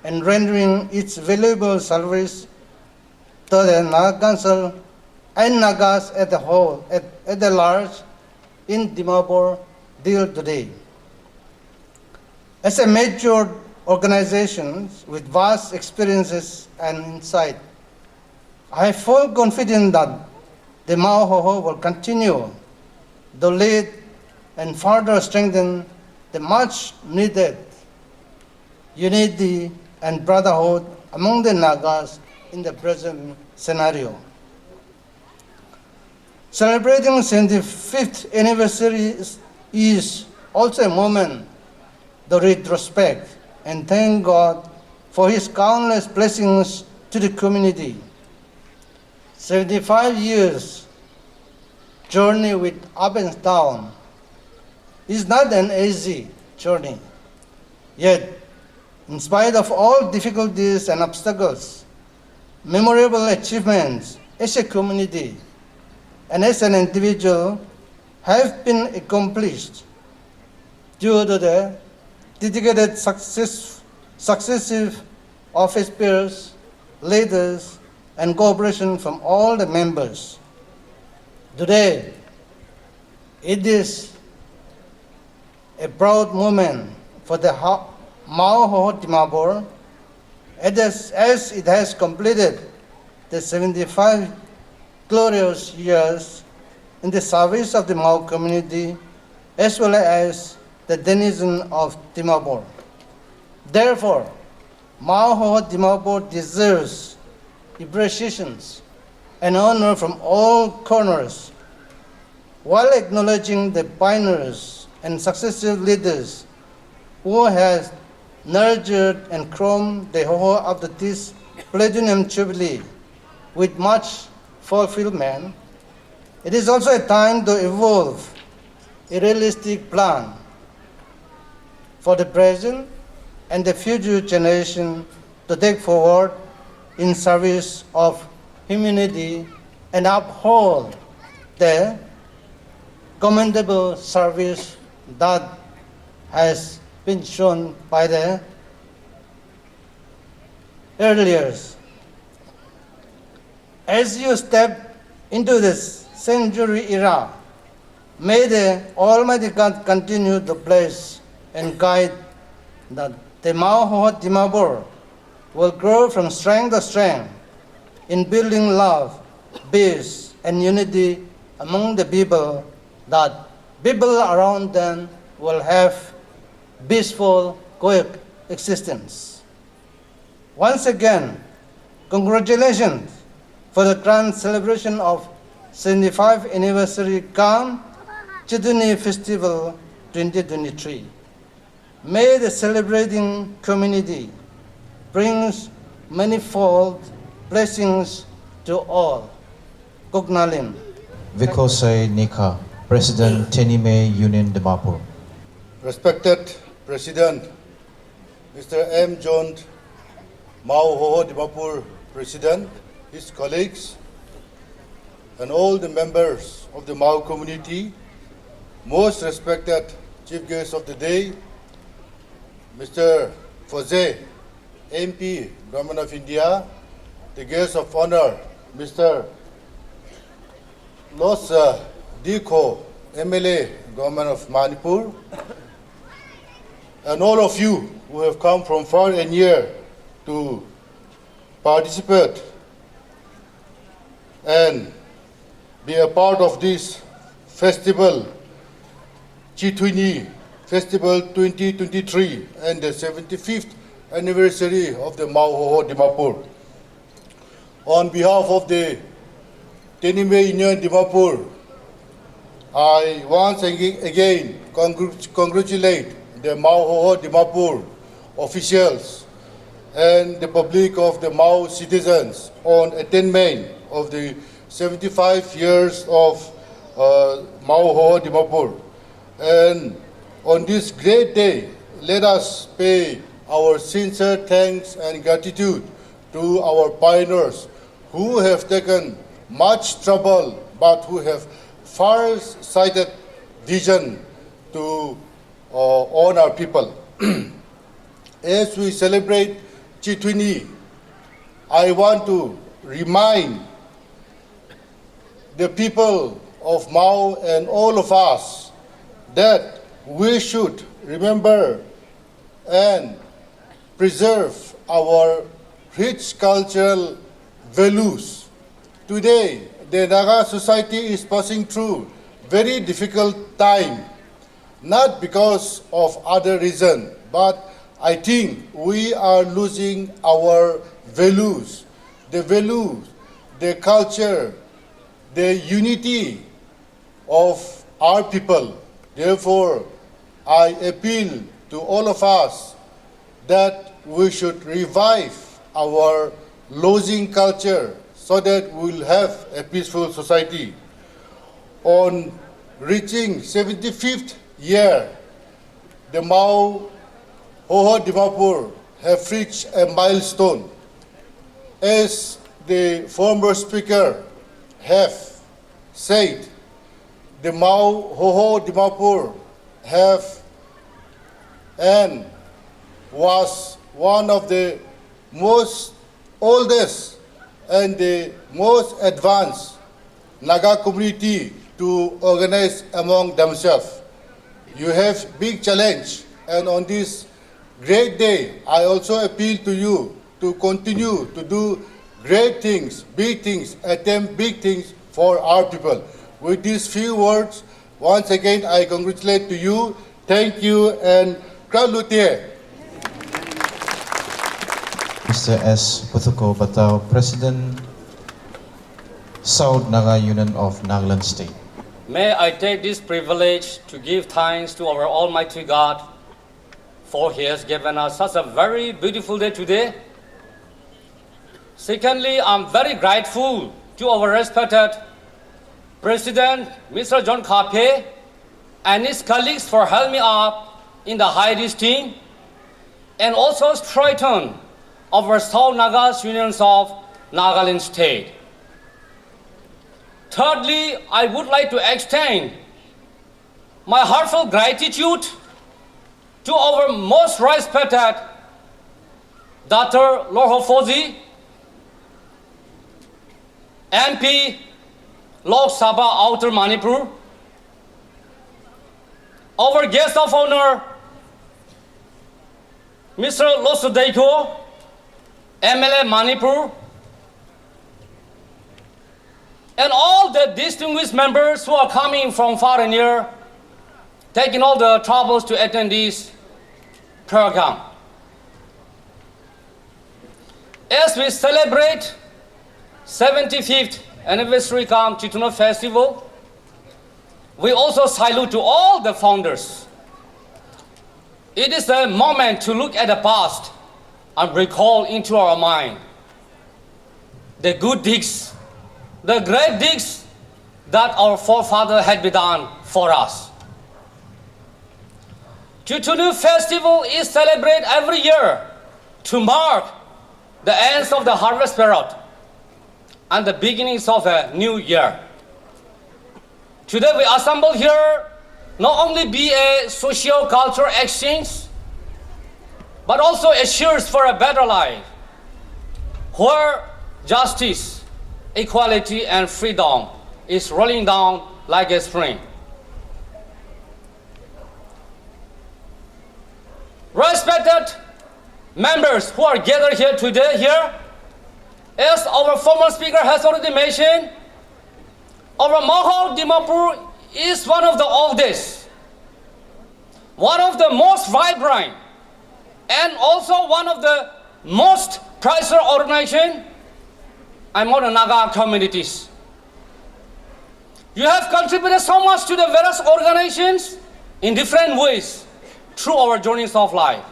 and rendering its valuable service to the Naga Council and Nagas at the whole, at the large, in Dimapur till today. As a mature organization with vast experiences and insight, I have full confidence that the Mao Hoho will continue to lead and further strengthen the much needed unity and brotherhood among the Nagas in the present scenario. Celebrating 75th anniversary is also a moment to retrospect and thank God for His countless blessings to the community. 75 years journey with up and down is not an easy journey. Yet, in spite of all difficulties and obstacles, memorable achievements as a community and as an individual have been accomplished due to the dedicated successive office bearers, leaders, and cooperation from all the members. Today, it is a proud moment for the Mao Hoho Dimapur as it has completed the 75 glorious years in the service of the Mao community as well as the denizen of Dimapur. Therefore, Mao Hoho Dimapur deserves appreciations and honor from all corners, while acknowledging the pioneers and successive leaders who has nurtured and crowned the Hoho after this Platinum Jubilee with much fulfillment. It is also a time to evolve a realistic plan for the present and the future generation to take forward in service of humanity and uphold the commendable service that has been shown by the earlier. As you step into this century era, may the Almighty God continue to bless and guide that the Mao Hoho Dimapur will grow from strength to strength in building love, peace, and unity among the people, that people around them will have peaceful coexistence. Once again, congratulations for the grand celebration of 75th anniversary Kam Chithuni Festival 2023. May the celebrating community brings manifold blessings to all. Kuknalim. Vikosai Nika, President Tenime Union Dimapur. Respected President, Mr. M. John Mao Hoho Dimapur President, his colleagues, and all the members of the Mao community, most respected Chief Guest of the day, Mr. Pfoze, MP, Government of India, the guest of honor, Mr. Losii Dikho, MLA, Government of Manipur, and all of you who have come from far and near to participate and be a part of this festival, Chithuni Festival 2023, and the 75th anniversary of the Mao Hoho Dimapur. On behalf of the Tenime Union Dimapur, I once again congratulate the Mao Hoho Dimapur officials and the public of the Mao citizens on attainment of the 75 years of Mao Hoho Dimapur. And on this great day, let us pay our sincere thanks and gratitude to our pioneers who have taken much trouble but who have far-sighted vision to own our people. As we celebrate Chithuni, I want to remind the people of Mao and all of us that we should remember and preserve our rich cultural values. Today, the Naga society is passing through very difficult time, not because of other reason, but I think we are losing our values, the culture, the unity of our people. Therefore, I appeal to all of us that we should revive our losing culture so that we'll have a peaceful society. On reaching 75th year, the Mao Hoho Dimapur have reached a milestone. As the former speaker have said, the Mao Hoho Dimapur have and was one of the most oldest and the most advanced Naga community to organize among themselves. You have big challenge, and on this great day, I also appeal to you to continue to do great things, big things, attempt big things for our people. With these few words, once again, I congratulate to you. Thank you, and Kralutie. Mr. S. Puthuko Batao, President, South Naga Union of Nagaland State. May I take this privilege to give thanks to our Almighty God, for He has given us such a very beautiful day today. Secondly, I'm very grateful to our respected President, Mr. John Kape, and his colleagues for helping me up in the high esteem, and also strengthen our South Nagas unions of Nagaland State. Thirdly, I would like to extend my heartfelt gratitude to our most respected Dr Lorho Pfoze, MP, Lok Sabha, Outer Manipur, our guest of honor, Mr. Losii Dikho, MLA Manipur, and all the distinguished members who are coming from far and near, taking all the troubles to attend this program. As we celebrate 75th anniversary Kam Chithuni Festival, we also salute to all the founders. It is a moment to look at the past and recall into our mind the good deeds, the great deeds that our forefathers had done for us. Chithuni Festival is celebrated every year to mark the ends of the harvest period and the beginnings of a new year. Today we assemble here not only be a socio-cultural exchange, but also assures for a better life, where justice, equality, and freedom is rolling down like a spring. Respected members who are gathered here today, as our former speaker has already mentioned, our Mao Hoho Dimapur is one of the oldest, one of the most vibrant, and also one of the most prized organizations among the Naga communities. You have contributed so much to the various organizations in different ways through our journeys of life.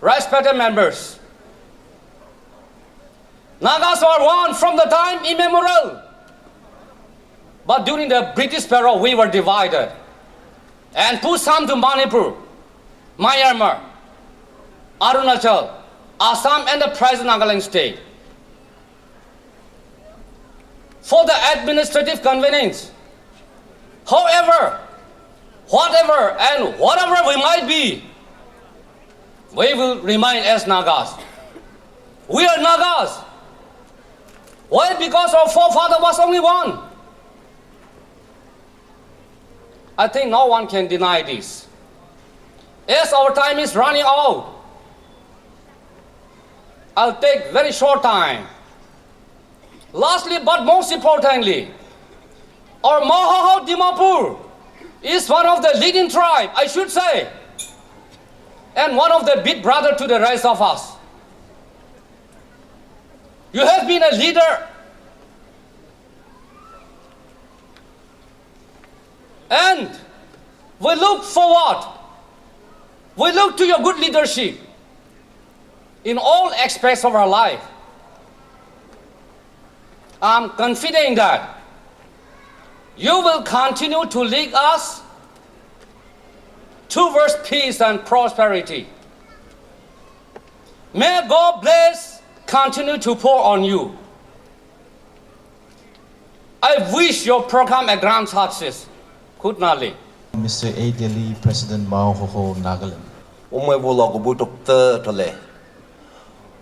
Respected members, Nagas were one from the time immemorial. But during the British period, we were divided and pushed some to Manipur, Myanmar, Arunachal, Assam, and the present Nagaland state. For the administrative convenience. However, whatever and whatever we might be, we will remain as Nagas. We are Nagas. Why? Because our forefather was only one. I think no one can deny this. As our time is running out, I'll take very short time. Lastly, but most importantly, our Mao Hoho Dimapur is one of the leading tribe, I should say, and one of the big brother to the rest of us. You have been a leader, and we look forward. We look to your good leadership in all aspects of our life. I'm confident that you will continue to lead us towards peace and prosperity. May God bless, continue to pour on you. I wish your program a grand success. Good night. Mr. A. Delhi, President Mao Hoho, Nagaland. Umay bola ko butok te tole.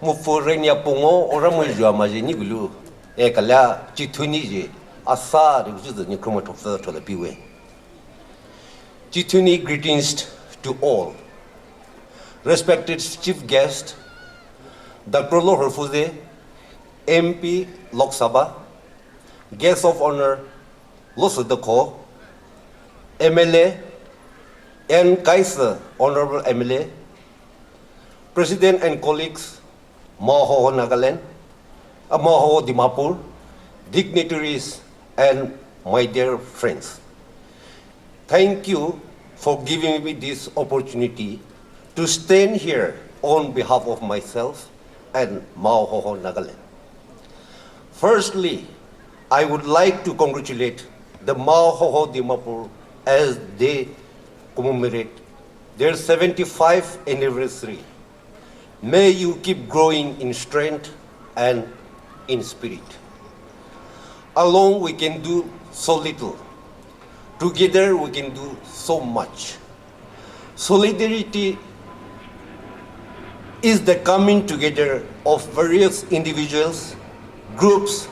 Mufurenya pungo ora mo jua ma je ni gulu. E kala Chithuni je asa de ju ni kromo tok te tole piwe. Chithuni greetings to all. Respected chief guest Dr Lorho Pfoze, MP Lok Sabha, guest of honor Losii Dikho, MLA and Kaiser, Honorable MLA, President and colleagues, Mao Hoho Nagaland, Mao Hoho Dimapur, dignitaries, and my dear friends. Thank you for giving me this opportunity to stand here on behalf of myself and Mao Hoho Nagaland. Firstly, I would like to congratulate the Mao Hoho Dimapur as they commemorate their 75th anniversary. May you keep growing in strength and in spirit. Alone we can do so little. Together, we can do so much. Solidarity is the coming together of various individuals, groups,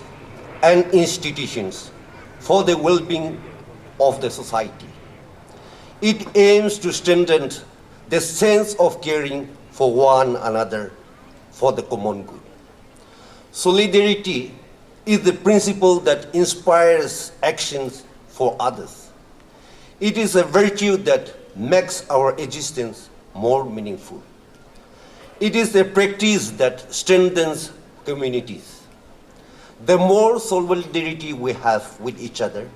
and institutions for the well-being of the society. It aims to strengthen the sense of caring for one another for the common good. Solidarity is the principle that inspires actions for others. It is a virtue that makes our existence more meaningful. It is a practice that strengthens communities. The more solidarity we have with each other,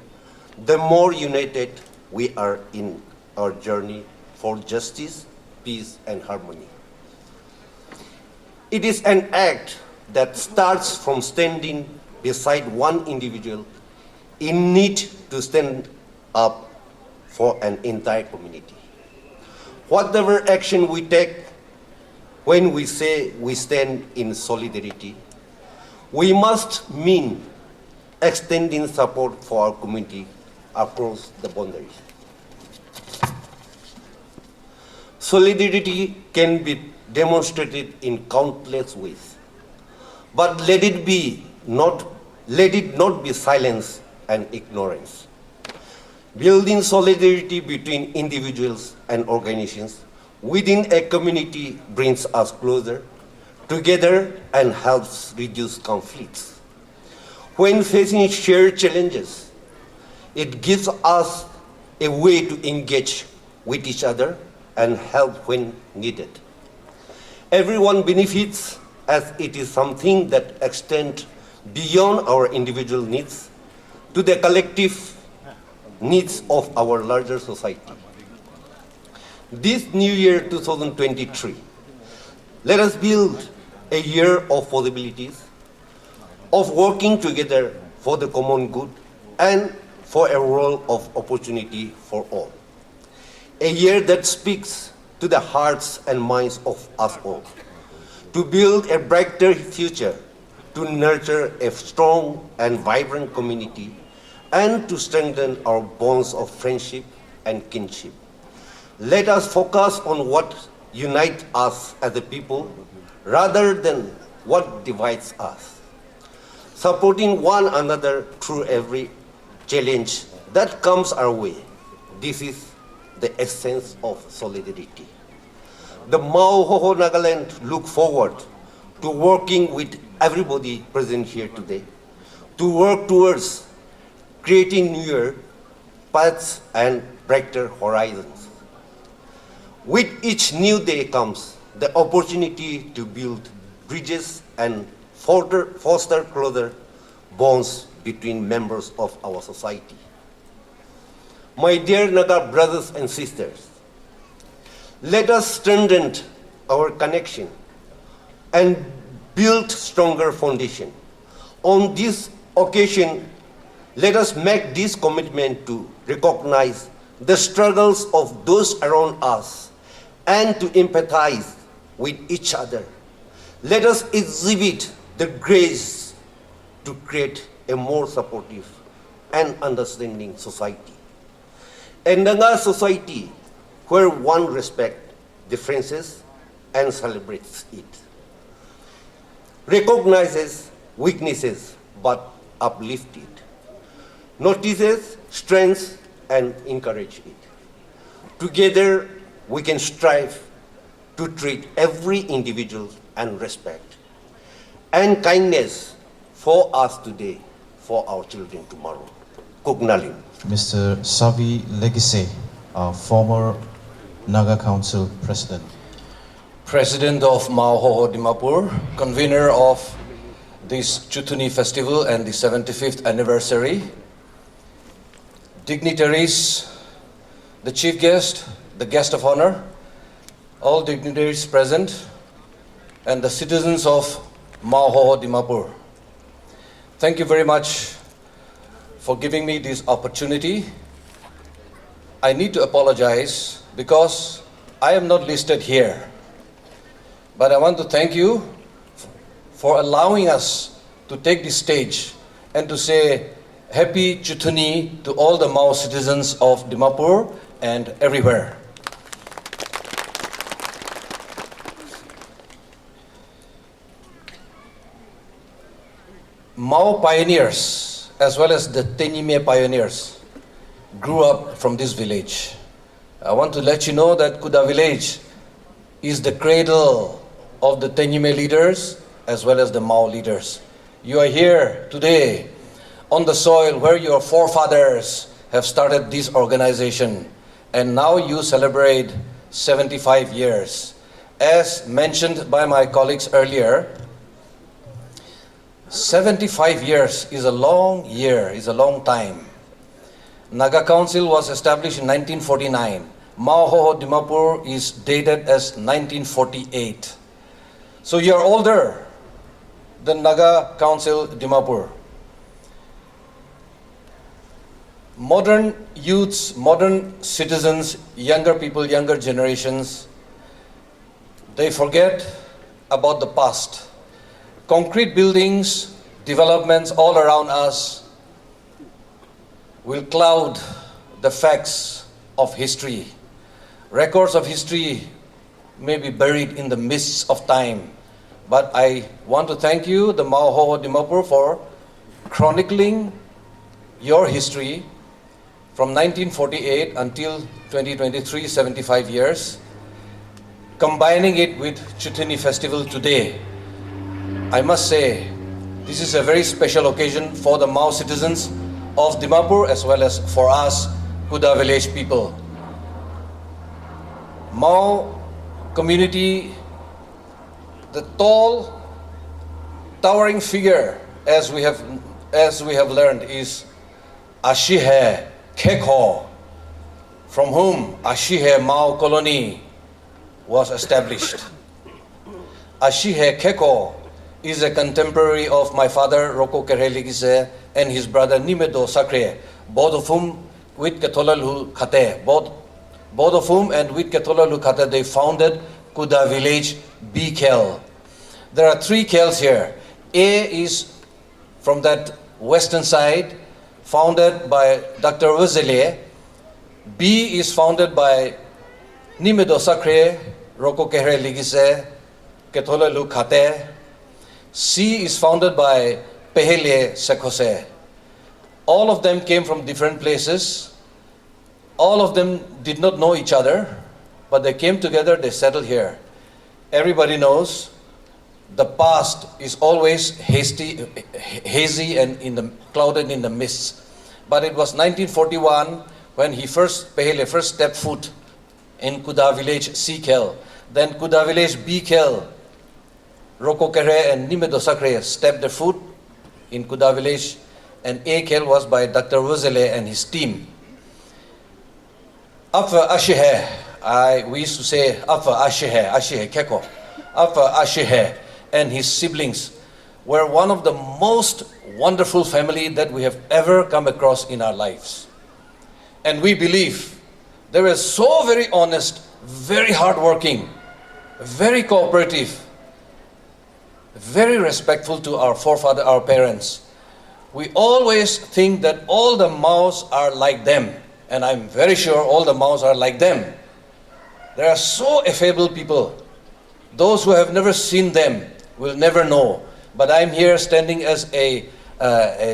the more united we are in our journey for justice, peace, and harmony. It is an act that starts from standing beside one individual in need to stand up for an entire community. Whatever action we take, when we say we stand in solidarity, we must mean extending support for our community across the boundaries. Solidarity can be demonstrated in countless ways, but let it not be silence and ignorance. Building solidarity between individuals and organizations within a community brings us closer together and helps reduce conflicts. When facing shared challenges, it gives us a way to engage with each other and help when needed. Everyone benefits as it is something that extends beyond our individual needs to the collective needs of our larger society. This new year 2023, let us build a year of possibilities, of working together for the common good and for a world of opportunity for all. A year that speaks to the hearts and minds of us all, to build a brighter future, to nurture a strong and vibrant community, and to strengthen our bonds of friendship and kinship. Let us focus on what unites us as a people rather than what divides us, supporting one another through every challenge that comes our way. This is the essence of solidarity. The Mao Hoho Nagaland look forward to working with everybody present here today to work towards creating newer paths and brighter horizons. With each new day comes the opportunity to build bridges and foster closer bonds between members of our society. My dear Naga brothers and sisters, let us strengthen our connection and build stronger foundation. On this occasion, let us make this commitment to recognize the struggles of those around us and to empathize with each other. Let us exhibit the grace to create a more supportive and understanding society. A Naga society where one respects differences and celebrates it, recognizes weaknesses but uplifts it, notices strengths and encourages it. Together, we can strive to treat every individual and respect and kindness for us today, for our children tomorrow. Kugnalin. Mr. Savi Legise, former Naga Council President. President of Mao Hoho Dimapur, convener of this Chithuni festival and the 75th anniversary, dignitaries, the chief guest, the guest of honor, all dignitaries present, and the citizens of Mao Hoho Dimapur. Thank you very much for giving me this opportunity. I need to apologize because I am not listed here. But I want to thank you for allowing us to take this stage and to say Happy Chithuni to all the Mao citizens of Dimapur and everywhere. Mao pioneers, as well as the Tenyime pioneers, grew up from this village. I want to let you know that Kuda village is the cradle of the Tenyime leaders as well as the Mao leaders. You are here today on the soil where your forefathers have started this organization, and now you celebrate 75 years. As mentioned by my colleagues earlier, 75 years is a long year, is a long time. Naga Council was established in 1949. Mao Hoho Dimapur is dated as 1948. So you're older than Naga Council Dimapur. Modern youths, modern citizens, younger people, younger generations, they forget about the past. Concrete buildings, developments all around us will cloud the facts of history. Records of history may be buried in the mists of time. But I want to thank you, the Mao Hoho Dimapur, for chronicling your history from 1948 until 2023, 75 years, combining it with Chithuni festival today. I must say, this is a very special occasion for the Mao citizens of Dimapur as well as for us, Kuda village people. Mao community, the tall, towering figure, as we have learned, is Ashuhe Mao, from whom Ashuhe Mao colony was established. Ashuhe Mao is a contemporary of my father Roko Kerheligise and his brother Nimedo Sakre, both of whom with Ketolalu Khate, both of whom and with Ketolalu Khate, they founded Kuda village B khel. There are 3 khels here. A is from that western side, founded by Dr Pfoze. B is founded by Nimedo Sakre, Roko Kerheligise, Ketolalu Khate. C is founded by Pehele Sekhose. All of them came from different places. All of them did not know each other, but they came together, they settled here. Everybody knows the past is always hazy and clouded in the mists. But it was 1941 when Pehele first stepped foot in Kuda village C khel. Then Kuda village B khel, Roko Kere and Nimedo Sakre stepped their foot in Kuda village, and A khel was by Dr Pfoze and his team. Afa Ashuhe, we used to say Afa Ashuhe Keko. Afa Ashuhe and his siblings were one of the most wonderful family that we have ever come across in our lives. And we believe they were so very honest, very hardworking, very cooperative, very respectful to our forefather, our parents. We always think that all the Maos are like them, and I'm very sure all the Maos are like them. They are so affable people. Those who have never seen them will never know. But I'm here standing as a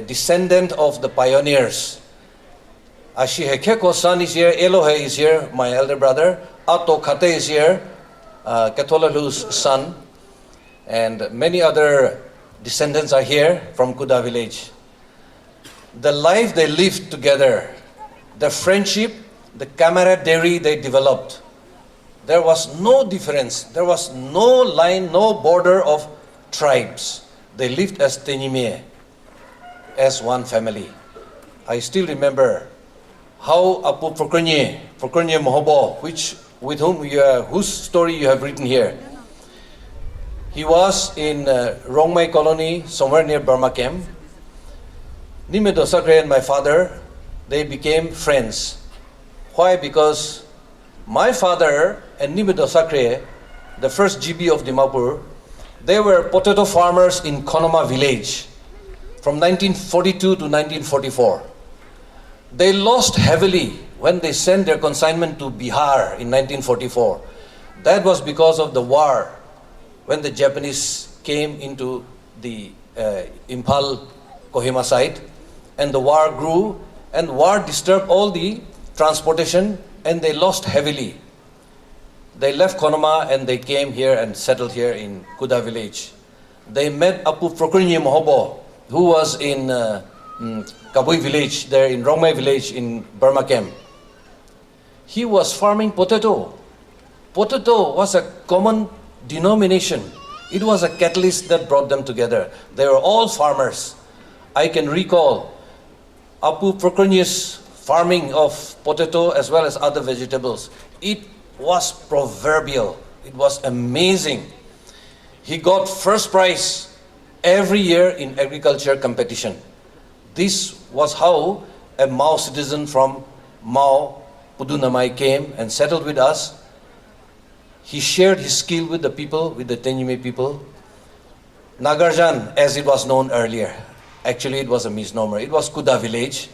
descendant of the pioneers. Ashuhe Keko's son is here, Elohe is here, my elder brother. Ato Khate is here, Ketolalu's son. And many other descendants are here from Kuda village. The life they lived together, the friendship, the camaraderie they developed, there was no difference. There was no line, no border of tribes. They lived as Tenyime, as one family. I still remember how Apu Phokranye Mohobo, whose story you have written here. He was in Rongmai colony, somewhere near Burma camp. Nimedo Sakre and my father, they became friends. Why? Because my father and Nimedo Sakre, the first GB of Dimapur, they were potato farmers in Konoma village from 1942 to 1944. They lost heavily when they sent their consignment to Bihar in 1944. That was because of the war, when the Japanese came into the Imphal Kohima side, and the war grew, and war disturbed all the transportation, and they lost heavily. They left Konoma and they came here and settled here in Kuda village. They met Apu Prokurni Mohobo, who was in Kabui village, there in Rongmai village in Burma camp. He was farming potato. Potato was a common denomination. It was a catalyst that brought them together. They were all farmers. I can recall Apu Prokurni's farming of potato as well as other vegetables. It was proverbial. It was amazing. He got first prize every year in agriculture competition. This was how a Mao citizen from Mao Pudunamai came and settled with us. He shared his skill with the people, with the Tenyume people. Nagarjan, as it was known earlier, actually it was a misnomer, it was Kuda village.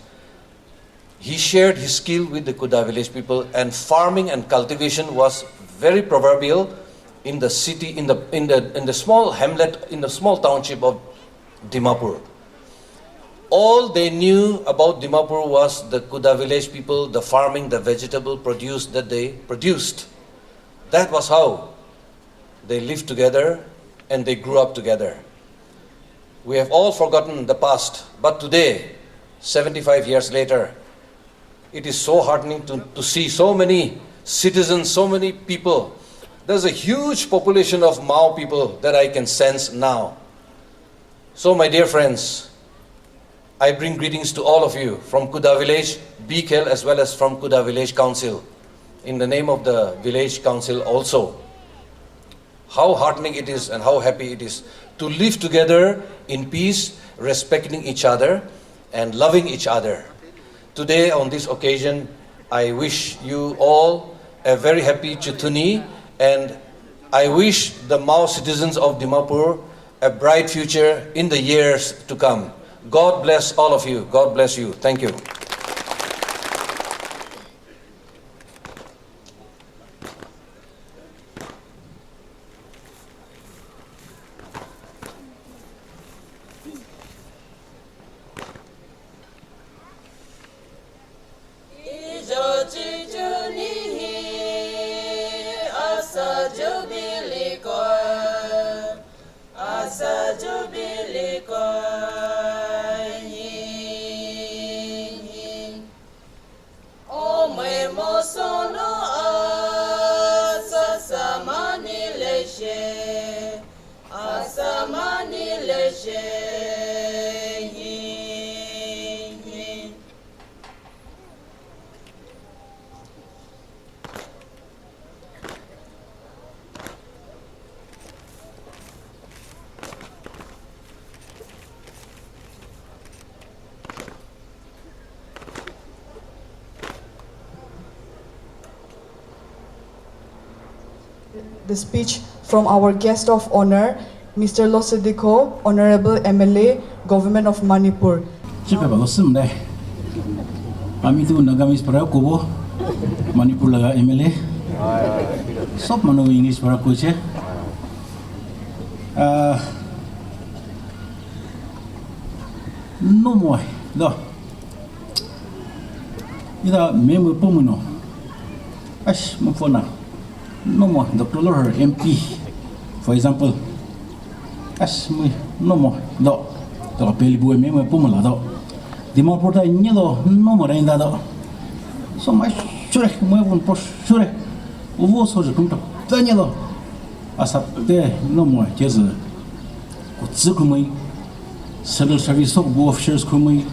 He shared his skill with the Kuda village people, and farming and cultivation was very proverbial in the city, in the small hamlet, in the small township of Dimapur. All they knew about Dimapur was the Kuda village people, the farming, the vegetable produce that they produced. That was how they lived together and they grew up together. We have all forgotten the past, but today, 75 years later, it is so heartening to see so many citizens, so many people. There's a huge population of Mao people that I can sense now. So my dear friends, I bring greetings to all of you from Kuda village, khel, as well as from Kuda village council, in the name of the village council also. How heartening it is and how happy it is to live together in peace, respecting each other and loving each other. Today, on this occasion, I wish you all a very happy Chithuni, and I wish the Mao citizens of Dimapur a bright future in the years to come. God bless all of you. God bless you. Thank you. The speech from our guest of honor, Mr. Losii Dikho, Honorable MLA, Government of Manipur. Chipe balosim dai. Ami tu nagamis para kubo Manipur laga MLA. Sob manu English para kuche. No more. Do. Ida memu pomuno. Ash mufona. No more, Dr Lorho MP, for example. As me, no more, do. The peli boy me pumala do. Dimapur ta nyelo no more ainda do. So my sure, my one post sure. Uvo so je kunto. Danyelo. Asa te no more, just kutsukumi. Civil service so go officers kumi.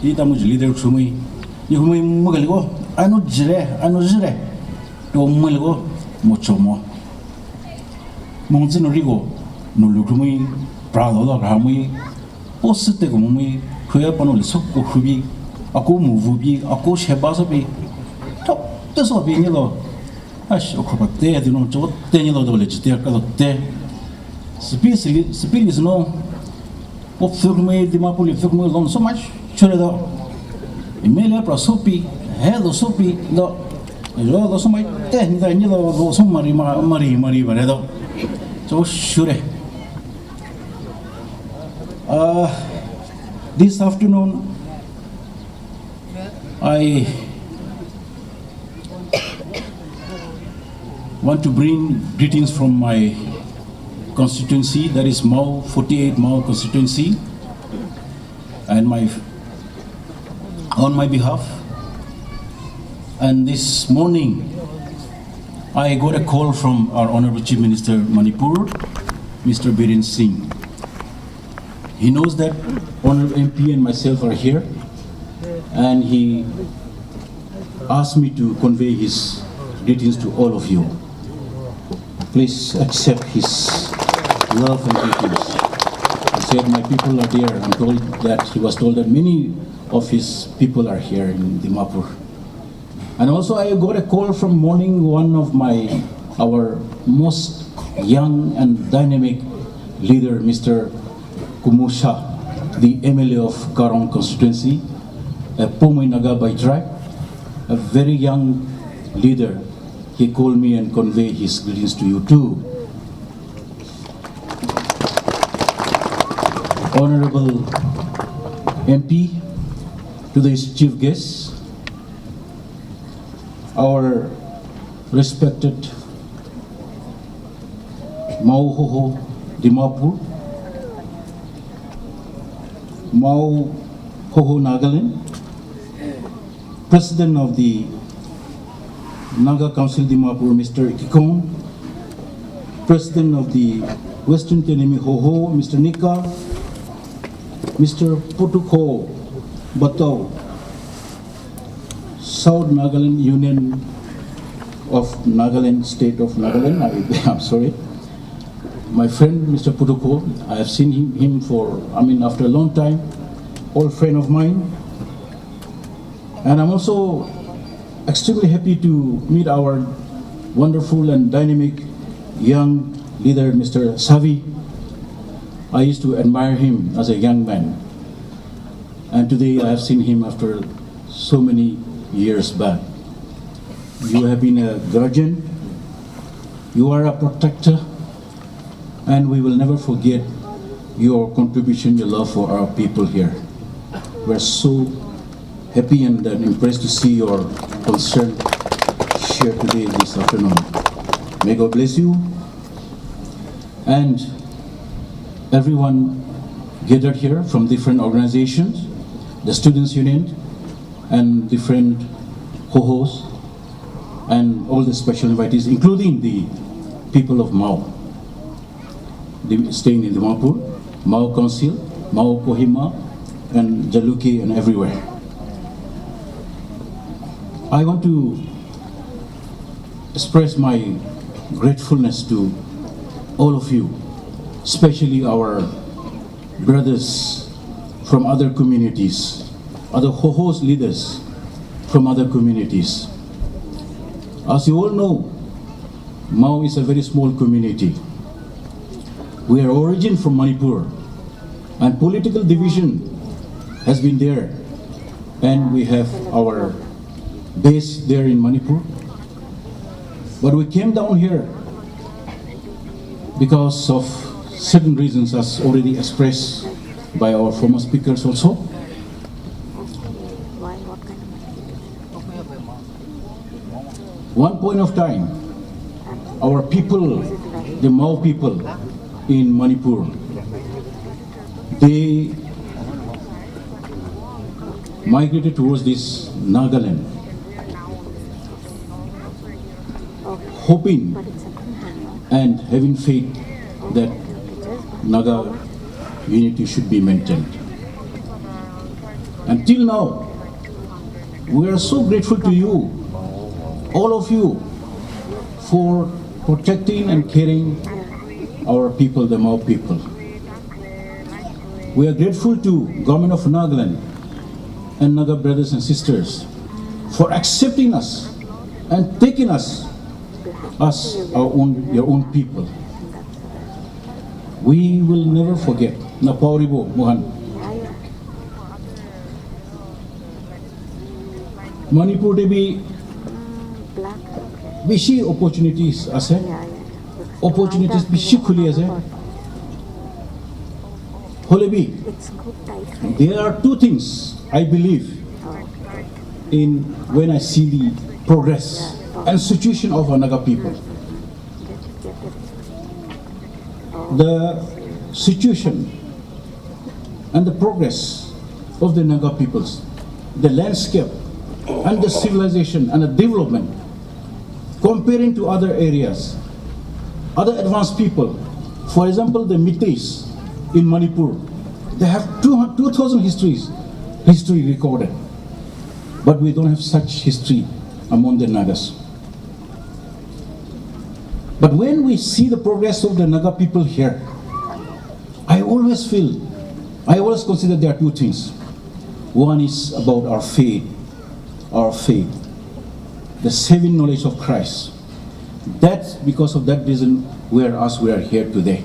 Ita muj leader kumi. You kumi mugaligo. Ano jire. To mulgo mochomo mongzin rigo no lukumi prado lo ramui posite gumui khoya panol sokko khubi ako muvubi ako shebasobi to teso bi nilo ash okobate dino jo tenilo do lejite ka do te spilis no o fugme Dimapur fugme long so much chore do imele prasopi hedo sopi do lo do so mai te ni da ni lo so mari bare do so shure This afternoon, I want to bring greetings from my constituency, that is Mao 48 Mao Constituency, and on my behalf. And this morning, I got a call from our Honorable Chief Minister Manipur, Mr. Biren Singh. He knows that Honorable MP and myself are here, and he asked me to convey his greetings to all of you. Please accept his love and greetings. He said, my people are there. He was told that many of his people are here in Dimapur. And also I got a call from morning, one of our most young and dynamic leader, Mr. Kumusha, the MLA of Karong constituency, a Pomoi Naga by tribe, a very young leader. He called me and conveyed his greetings to you too. Honorable MP, to the chief guests, our respected Mao Hoho Dimapur, Mao Hoho Nagaland, President of the Naga Council Dimapur, Mr. Ikikong, President of the Western Tenemi Hoho, Mr. Nika, Mr. Putuko Batau, South Nagaland Union of Nagaland, State of Nagaland, I'm sorry. My friend, Mr. Putuko, I have seen him after a long time, old friend of mine. And I'm also extremely happy to meet our wonderful and dynamic young leader, Mr. Savi. I used to admire him as a young man. And today I have seen him after so many years back. You have been a guardian, you are a protector, and we will never forget your contribution, your love for our people here. We're so happy and impressed to see your concern shared today, this afternoon. May God bless you and everyone gathered here from different organizations, the Students' Union and different Hohos and all the special invitees, including the people of Mao, staying in Dimapur, Mao Council, Mao Kohima, and Jaluki and everywhere. I want to express my gratefulness to all of you, especially our brothers from other communities, other Hohos leaders from other communities. As you all know, Mao is a very small community. We are origin from Manipur, and political division has been there, and we have our base there in Manipur. But we came down here because of certain reasons, as already expressed by our former speakers also. One point of time, our people, the Mao people in Manipur, they migrated towards this Nagaland, hoping and having faith that Naga unity should be maintained. Until now, we are so grateful to you, all of you, for protecting and caring our people, the Mao people. We are grateful to Government of Nagaland and Naga brothers and sisters for accepting us and taking us as your own people. We will never forget. Napauribo Mohan. Manipur debi bishi opportunities ase. Opportunities bishi khuli ase. Holebi, there are two things I believe in when I see the progress and situation of our Naga people. The situation and the progress of the Naga peoples, the landscape and the civilization and the development, comparing to other areas, other advanced people. For example, the Meiteis in Manipur, they have 2,000 history recorded, but we don't have such history among the Nagas. But when we see the progress of the Naga people here, I always consider there are two things. One is about our faith, the saving knowledge of Christ. That's because of that reason we are here today.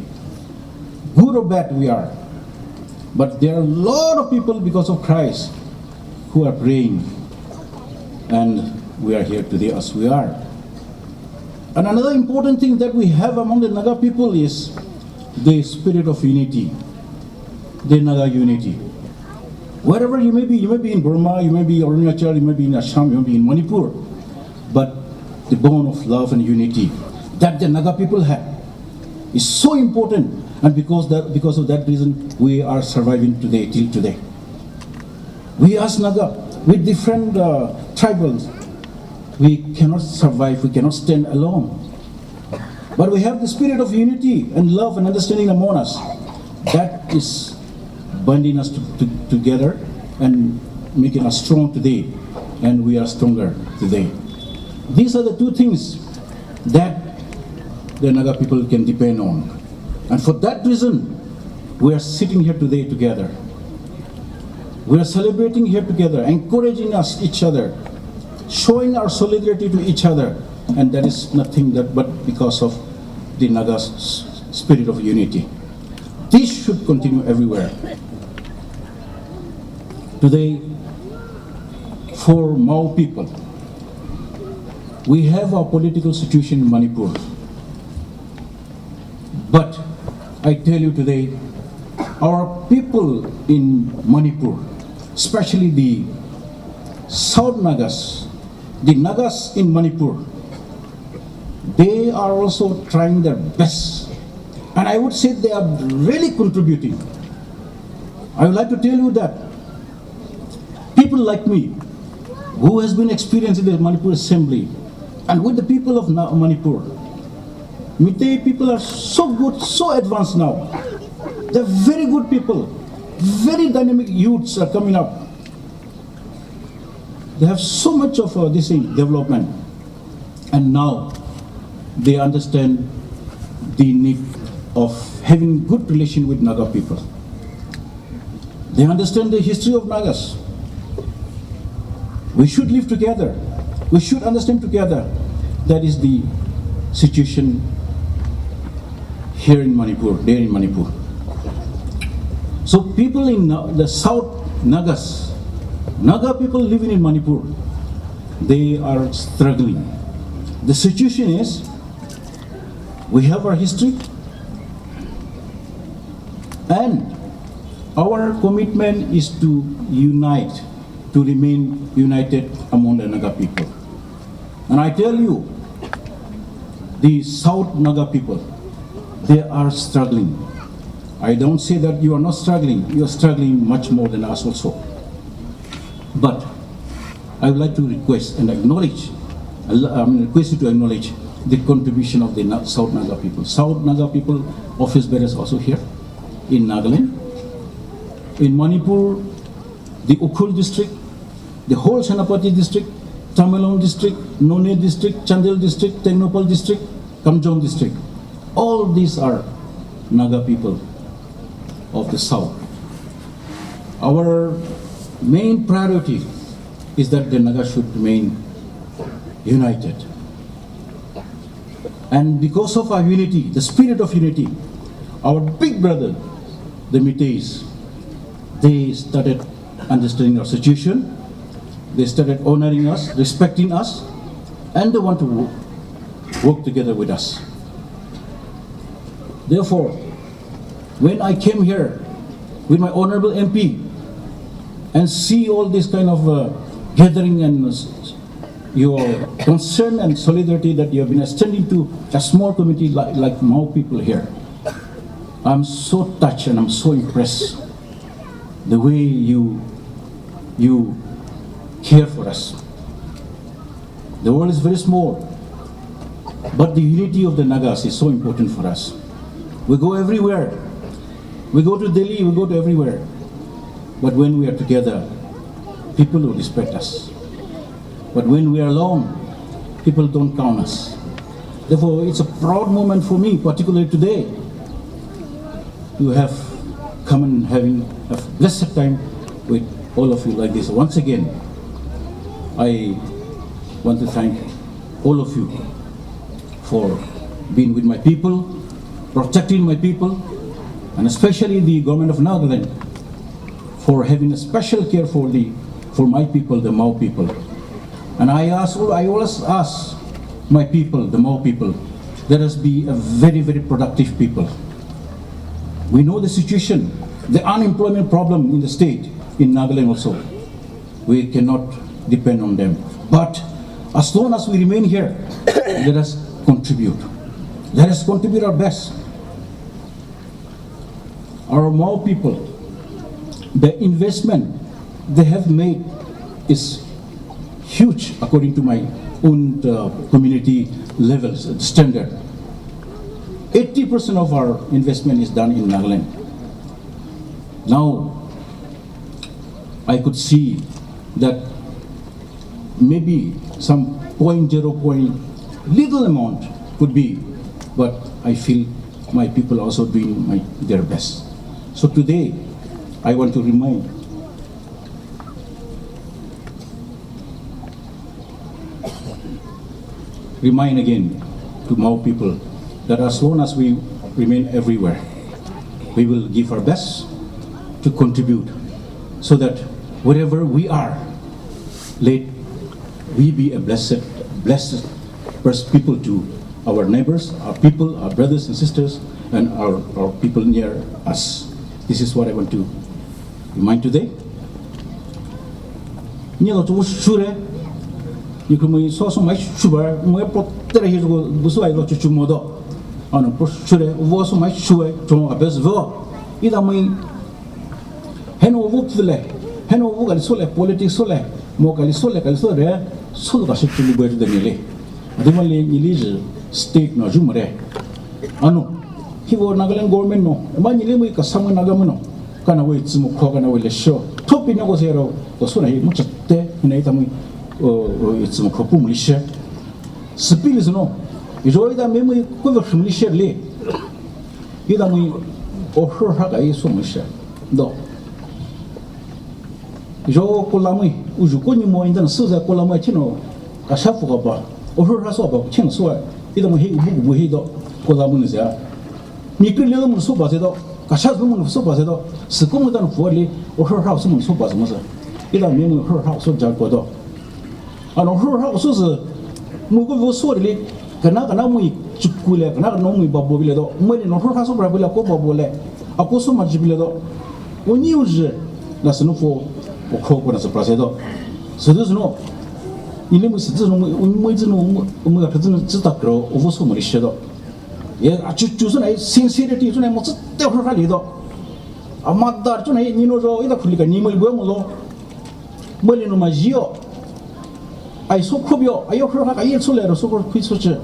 Good or bad we are, but there are a lot of people because of Christ who are praying, and we are here today as we are. And another important thing that we have among the Naga people is the spirit of unity, the Naga unity. Wherever you may be in Burma, you may be in Arunachal, you may be in Assam, you may be in Manipur, but the bond of love and unity that the Naga people have is so important, and because of that reason we are surviving today, till today. We as Naga, with different tribals, we cannot survive, we cannot stand alone. But we have the spirit of unity and love and understanding among us. That is binding us together and making us strong today, and we are stronger today. These are the two things that the Naga people can depend on. And for that reason, we are sitting here today together. We are celebrating here together, encouraging each other, showing our solidarity to each other, and that is nothing but because of the Naga's spirit of unity. This should continue everywhere. Today, for Mao people, we have our political situation in Manipur. But I tell you today, our people in Manipur, especially the South Nagas, the Nagas in Manipur, they are also trying their best. And I would say they are really contributing. I would like to tell you that people like me, who has been experienced in the Manipur Assembly, and with the people of Manipur, Meitei people are so good, so advanced now. They're very good people, very dynamic youths are coming up. They have so much of this development, and now they understand the need of having good relation with Naga people. They understand the history of Nagas. We should live together. We should understand together. That is the situation here in Manipur, there in Manipur. So people in the South Nagas, Naga people living in Manipur, they are struggling. The situation is, we have our history, and our commitment is to unite, to remain united among the Naga people. And I tell you, the South Naga people, they are struggling. I don't say that you are not struggling, you are struggling much more than us also. But I would like to request and acknowledge, request you to acknowledge the contribution of the South Naga people. South Naga people office bearers also here in Nagaland. In Manipur, the Ukhul district, the whole Senapati district, Tamelong district, None district, Chandel district, Tengnopal district, Kamjong district. All these are Naga people of the South. Our main priority is that the Naga should remain united. And because of our unity, the spirit of unity, our big brother, the Meiteis, they started understanding our situation, they started honoring us, respecting us, and they want to work together with us. Therefore, when I came here with my honorable MP and see all this kind of gathering and your concern and solidarity that you have been extending to a small community like Mao people here. I'm so touched and I'm so impressed the way you care for us. The world is very small, but the unity of the Nagas is so important for us. We go everywhere. We go to Delhi, we go to everywhere. But when we are together, people will respect us. But when we are alone, people don't count us. Therefore, it's a proud moment for me, particularly today, to have come and having a blessed time with all of you like this. Once again, I want to thank all of you for being with my people, protecting my people, and especially the government of Nagaland for having a special care for my people, the Mao people. And I always ask my people, the Mao people, let us be a very, very productive people. We know the situation, the unemployment problem in the state, in Nagaland also. We cannot depend on them. But as long as we remain here, let us contribute. Let us contribute our best. Our Mao people, the investment they have made is huge according to my own community levels, standard. 80% of our investment is done in Nagaland. Now, I could see that maybe some little amount could be, but I feel my people are also doing their best. So today, I want to remind again to Mao people that as long as we remain everywhere, we will give our best to contribute so that wherever we are, let we be a blessed people to our neighbors, our people, our brothers and sisters, and our people near us. This is what I want to remind today. You can so much sugar, more potter here go busu I lot to modo. On a push was so much sugar to a best vote. Either me Heno Vukle, Heno Vugal Sole, politics sole, Mokali Sole, Kalsore, Sulga should be better than Nile. Dimali Elise state no Jumare. Ano, he was Nagaland government no, Manili Kasama Nagamano, can await some Kokana will show. Topi no zero, the Sona much at the Natami. It's a militia. Spill is no. It's already a memory of militia lay. Either we or her haga is so militia. No. Jo Colami, Ujukuni more in the Suza Colamatino, a Shafugaba, or her Hasoba, Chinsua, either we do Colamunizia. Mikilum Subazedo, Kashazum of Subazedo, Secumudan Folly, or her house on Subazmaza. Either meaning her house of Jagodo. And her house was a Mugo Sorely, Kanaka Chukule, Kanaka Nomi Baboviledo, Money no her house of Rabula Cobole, a Coso Majibiledo. When you use Lasanufo or Coco as a Prasedo. So there's no Ilimus Umazino over so much shadow. Yeah, I choose a sincerity to them, tell her Halido. A mother to Nino, either Kulika Nimel Guemulo, Molino Magio. I saw Kubio, I heard I yet so let us over quick such a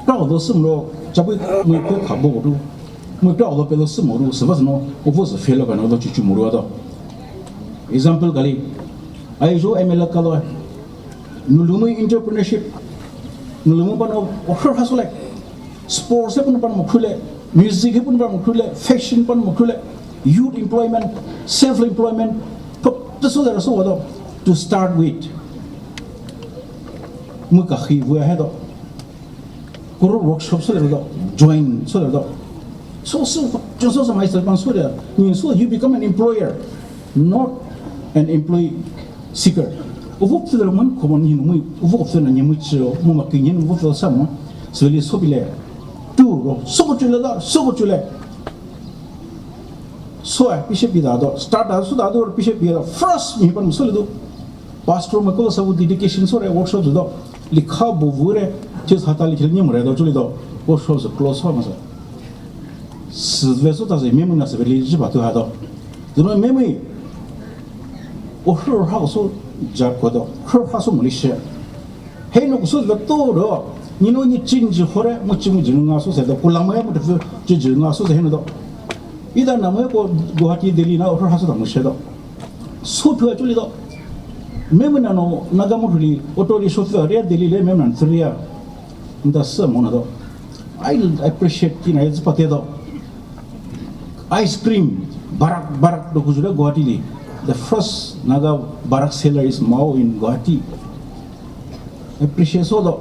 crowd of some law, Jabu, Kabodu, Mukau, the Pelos Sumuru, Savasno, of was a fellow and other Chichumurado. Example Gali, I saw Emela Kalo, Nulumi entrepreneurship, Nulumano, or her hustle, sports happen upon Mukule, music happen upon Mukule, fashion upon Mukule, youth employment, self employment, so there are so to start with. Mukahi, we had a Guru workshop so join so just as myself so you become an employer, not an employee seeker. Uvok to the one common in Uvok to the Yamucho, Mumakin, Uvok Sama, so it is Sobile. Two, so so I bishop bidado start as sudado bishop bida first mi pan solido pastor makolo sabu dedication so workshop do likha bovure ches hatali khilni mure do chulido workshop close ho masa sveso ta se memo na se beli jiba to hado do memo o ha so jar ko do ha so mulishe hey no so to do你弄你经济好嘞，我经济能啊，说实在，过两么也不得是经济啊，说实在很多。一旦那么个国家地理那我说还是怎么写的，说出来就里头，没么那种那个么处理，我到底说出来人地理嘞没么处理啊，你的什么那都 ，I appreciate 你那是不得的。Ice cream barak do kuzura Guwahati li. The first naga barak seller is Mao in Guwahati. Appreciate so do.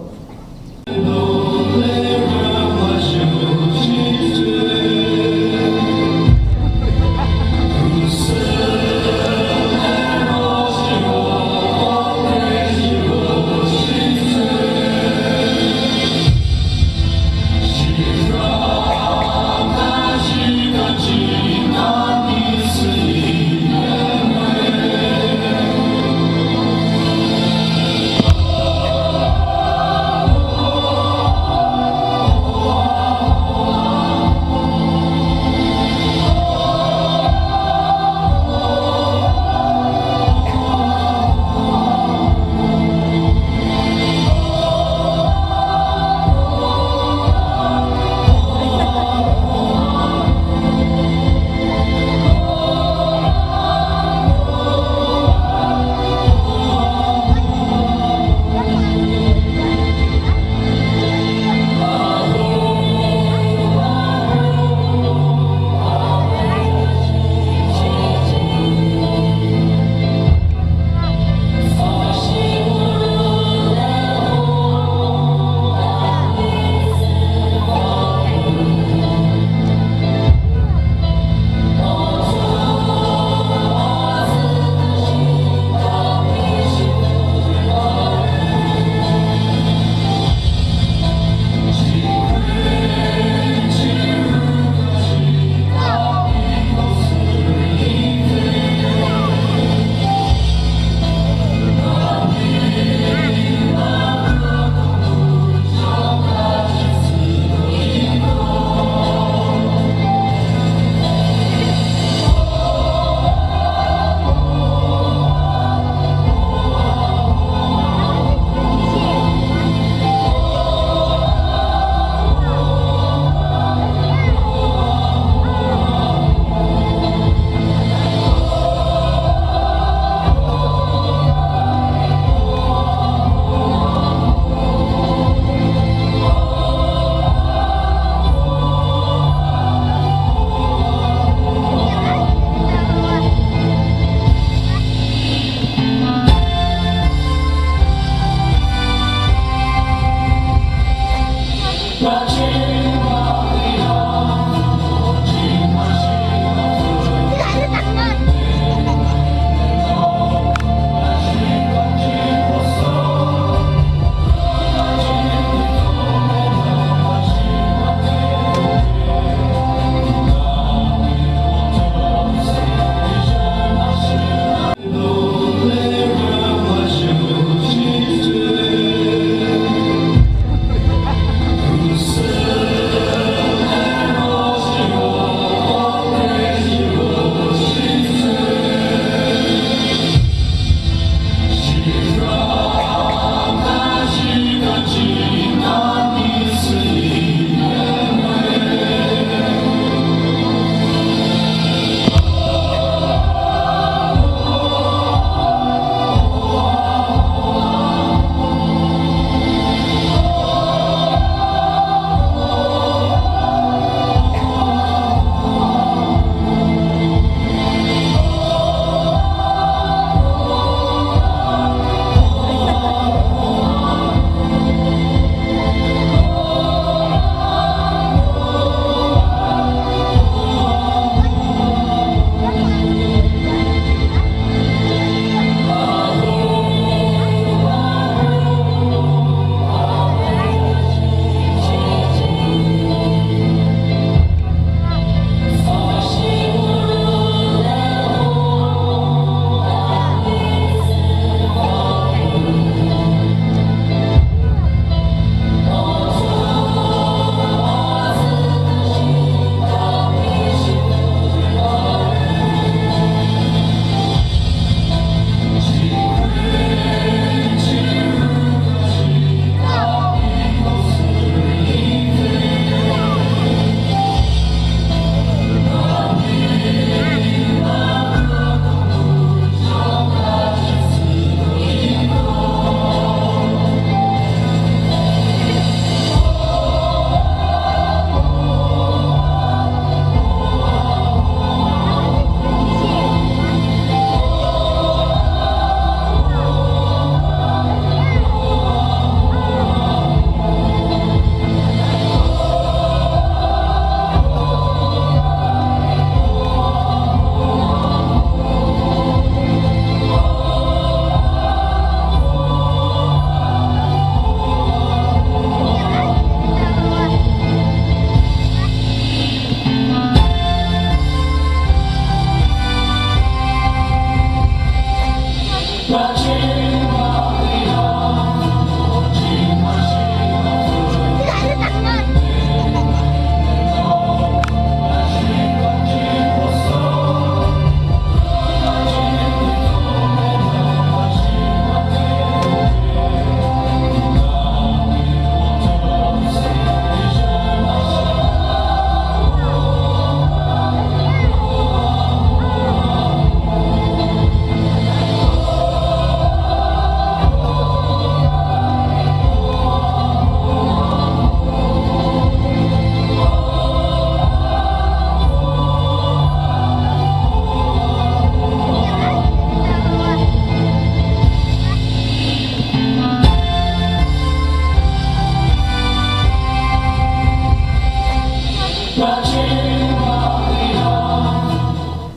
Sir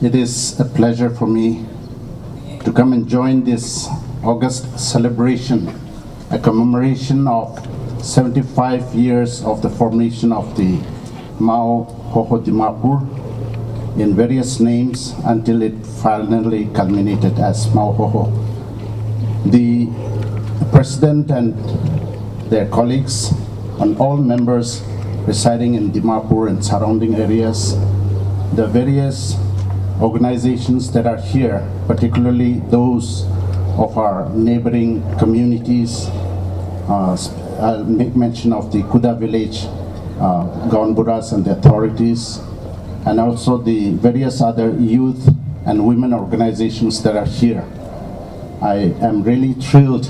it is a pleasure for me to come and join this August celebration, a commemoration of 75 years of the formation of the Mao Hoho Dimapur in various names until it finally culminated as Mao Hoho. The President and their colleagues and all members residing in Dimapur and surrounding areas, the various organizations that are here, particularly those of our neighboring communities. I'll make mention of the Kuda village, Gaonburas and the authorities, and also the various other youth and women organizations that are here. I am really thrilled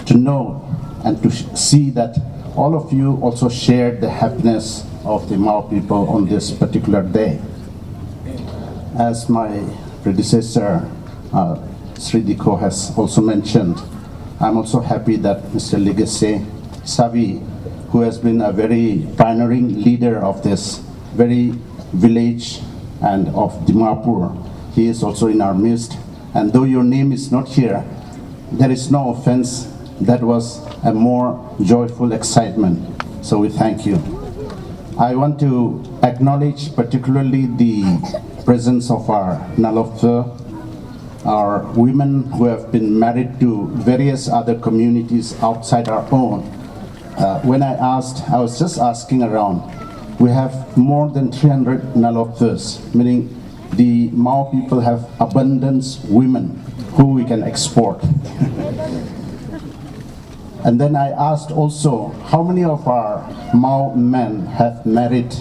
to know and to see that all of you also shared the happiness of the Mao people on this particular day. As my predecessor, Losii Dikho, has also mentioned, I'm also happy that Mr. Legacy Savi, who has been a very pioneering leader of this very village and of Dimapur, he is also in our midst. And though your name is not here, there is no offense. That was a more joyful excitement. So we thank you. I want to acknowledge particularly the presence of our Naloptha, our women who have been married to various other communities outside our own. When I was just asking around, we have more than 300 Nalopthas, meaning the Mao people have abundance women who we can export. And then I asked also, how many of our Mao men have married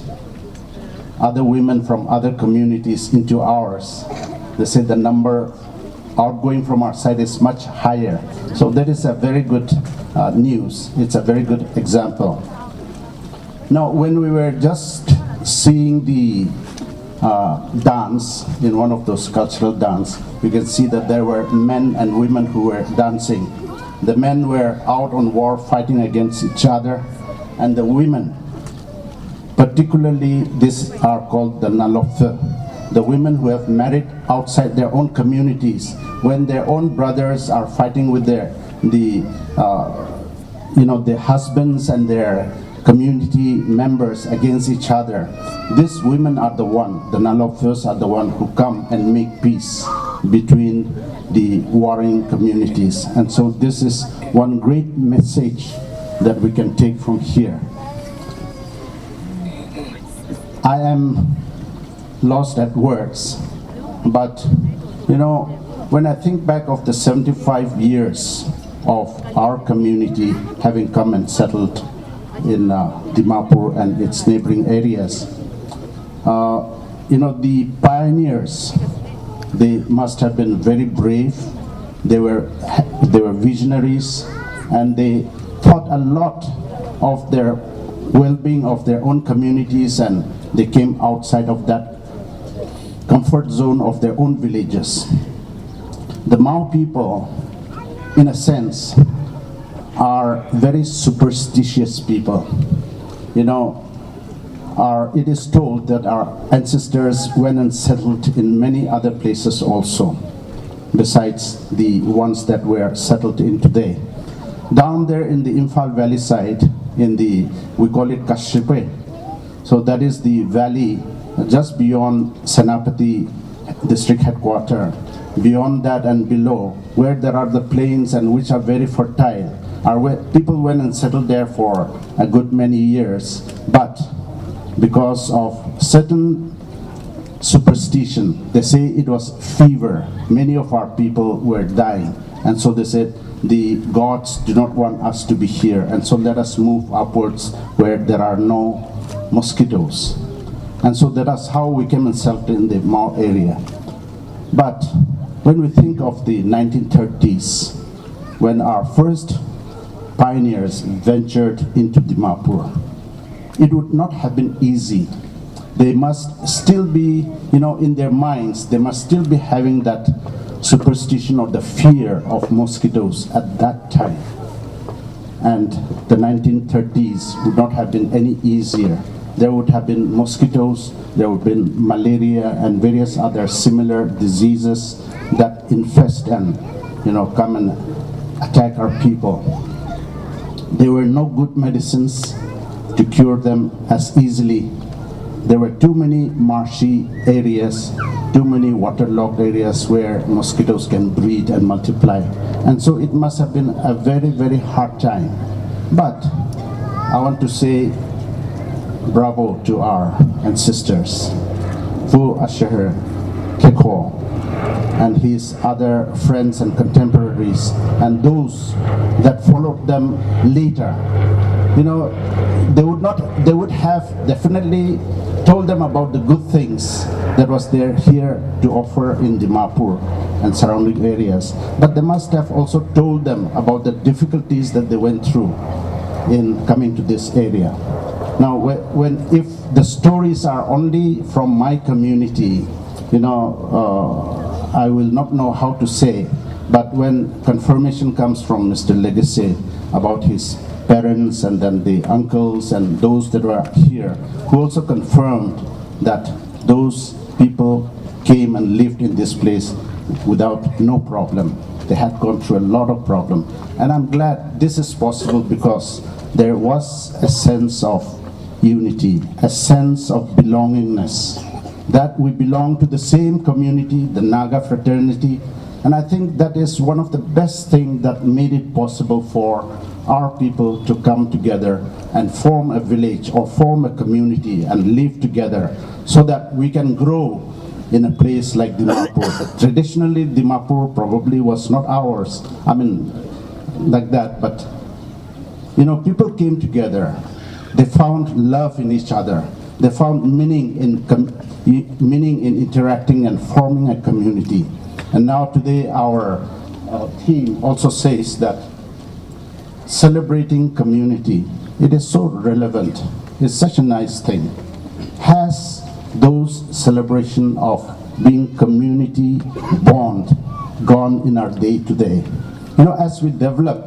other women from other communities into ours? They said the number outgoing from our side is much higher. So that is a very good news. It's a very good example. Now, when we were just seeing the dance in one of those cultural dance, we can see that there were men and women who were dancing. The men were out on war fighting against each other, and the women, particularly these are called the Naloptha, the women who have married outside their own communities, when their own brothers are fighting with the husbands and their community members against each other. These women are the Nalopthas are the one who come and make peace between the warring communities. And so this is one great message that we can take from here. I am lost at words, but when I think back of the 75 years of our community having come and settled in Dimapur and its neighboring areas, the pioneers, they must have been very brave. They were visionaries, and they thought a lot of their well-being of their own communities, and they came outside of that comfort zone of their own villages. The Mao people, in a sense, are very superstitious people. It is told that our ancestors went and settled in many other places also, besides the ones that were settled in today. Down there in the Imphal Valley side, we call it Kashipe. So that is the valley just beyond Senapati district headquarters. Beyond that and below, where there are the plains and which are very fertile, are where people went and settled there for a good many years. But because of certain superstition, they say it was fever. Many of our people were dying. And so they said, the gods do not want us to be here. And so let us move upwards where there are no mosquitoes. And so that's how we came and settled in the Mao area. But when we think of the 1930s, when our first pioneers ventured into Dimapur, it would not have been easy. They must still be, in their minds, they must still be having that superstition or the fear of mosquitoes at that time. And the 1930s would not have been any easier there would have been mosquitoes, there would have been malaria and various other similar diseases that infest and come and attack our people. There were no good medicines to cure them as easily. There were too many marshy areas, too many waterlogged areas where mosquitoes can breed and multiply. And so it must have been a very, very hard time. But I want to say bravo to our ancestors, Ashuhe Dikho, and his other friends and contemporaries, and those that followed them later. They would have definitely told them about the good things that was there here to offer in Dimapur and surrounding areas, but they must have also told them about the difficulties that they went through in coming to this area. Now, if the stories are only from my community, I will not know how to say, but when confirmation comes from Mr. Legacy about his parents and then the uncles and those that were here, who also confirmed that those people came and lived in this place without no problem. They had gone through a lot of problem. And I'm glad this is possible because there was a sense of unity, a sense of belongingness, that we belong to the same community, the Naga fraternity, and I think that is one of the best things that made it possible for our people to come together and form a village or form a community and live together so that we can grow in a place like Dimapur. Traditionally, Dimapur probably was not ours, like that, but people came together. They found love in each other. They found meaning in interacting and forming a community. And now today our theme also says that celebrating community, it is so relevant. It's such a nice thing. Has those celebration of being community bond gone in our day to day? As we develop,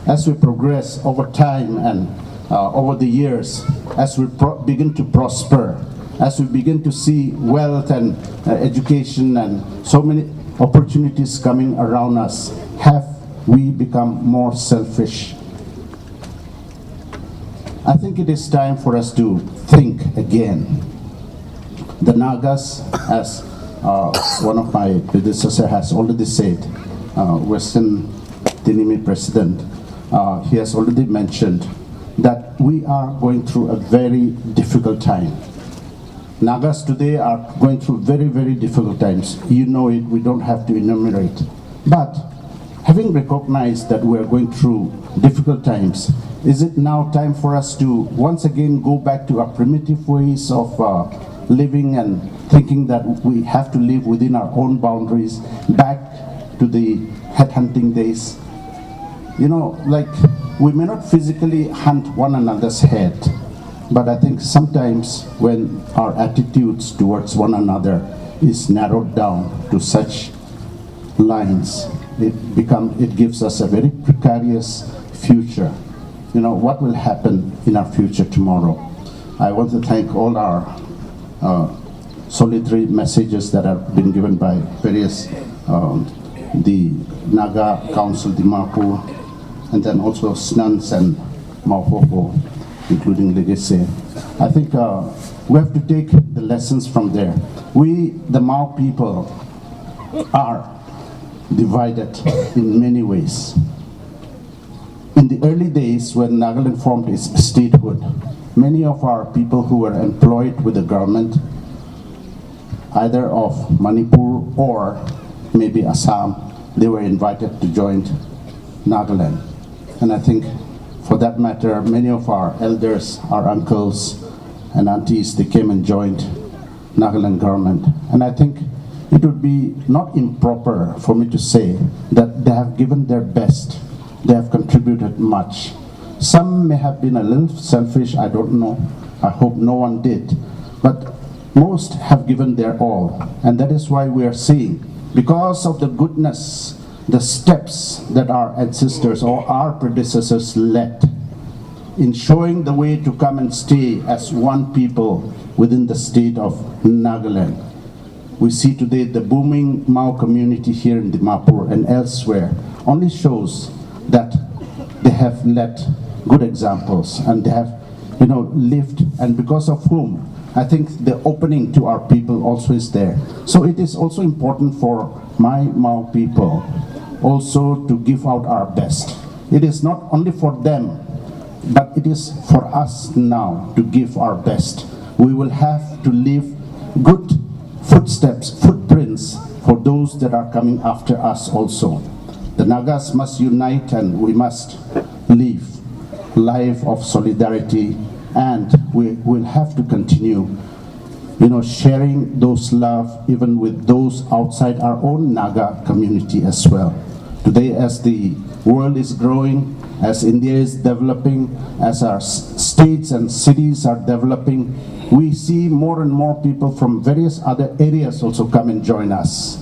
as we progress over time and over the years, as we begin to prosper, as we begin to see wealth and education and so many opportunities coming around us, have we become more selfish? I think it is time for us to think again. The Nagas, as one of my predecessors has already said, Western Tinimi President, he has already mentioned that we are going through a very difficult time. Nagas today are going through very, very difficult times. You know it, we don't have to enumerate. But having recognized that we are going through difficult times, is it now time for us to once again go back to our primitive ways of living and thinking that we have to live within our own boundaries, back to the headhunting days? Like we may not physically hunt one another's head, but I think sometimes when our attitudes towards one another is narrowed down to such lines, it gives us a very precarious future. What will happen in our future tomorrow? I want to thank all our solitary messages that have been given by various, the Naga Council Dimapur, and then also SNUNS and Mao Hoho, including Legacy. I think we have to take the lessons from there. We, the Mao people, are divided in many ways. In the early days when Nagaland formed its statehood, many of our people who were employed with the government, either of Manipur or maybe Assam, they were invited to join Nagaland. And I think for that matter, many of our elders, our uncles and aunties, they came and joined Nagaland government. And I think it would be not improper for me to say that they have given their best. They have contributed much. Some may have been a little selfish, I don't know. I hope no one did. But most have given their all. And that is why we are seeing, because of the goodness, the steps that our ancestors or our predecessors led, in showing the way to come and stay as one people within the state of Nagaland. We see today the booming Mao community here in Dimapur and elsewhere only shows that they have led good examples and they have, lived, and because of whom I think the opening to our people also is there. So it is also important for my Mao people also to give out our best. It is not only for them, but it is for us now to give our best. We will have to leave good footprints for those that are coming after us also. The Nagas must unite and we must live life of solidarity, and we will have to continue sharing those love even with those outside our own Naga community as well. Today, as the world is growing, as India is developing, as our states and cities are developing, we see more and more people from various other areas also come and join us.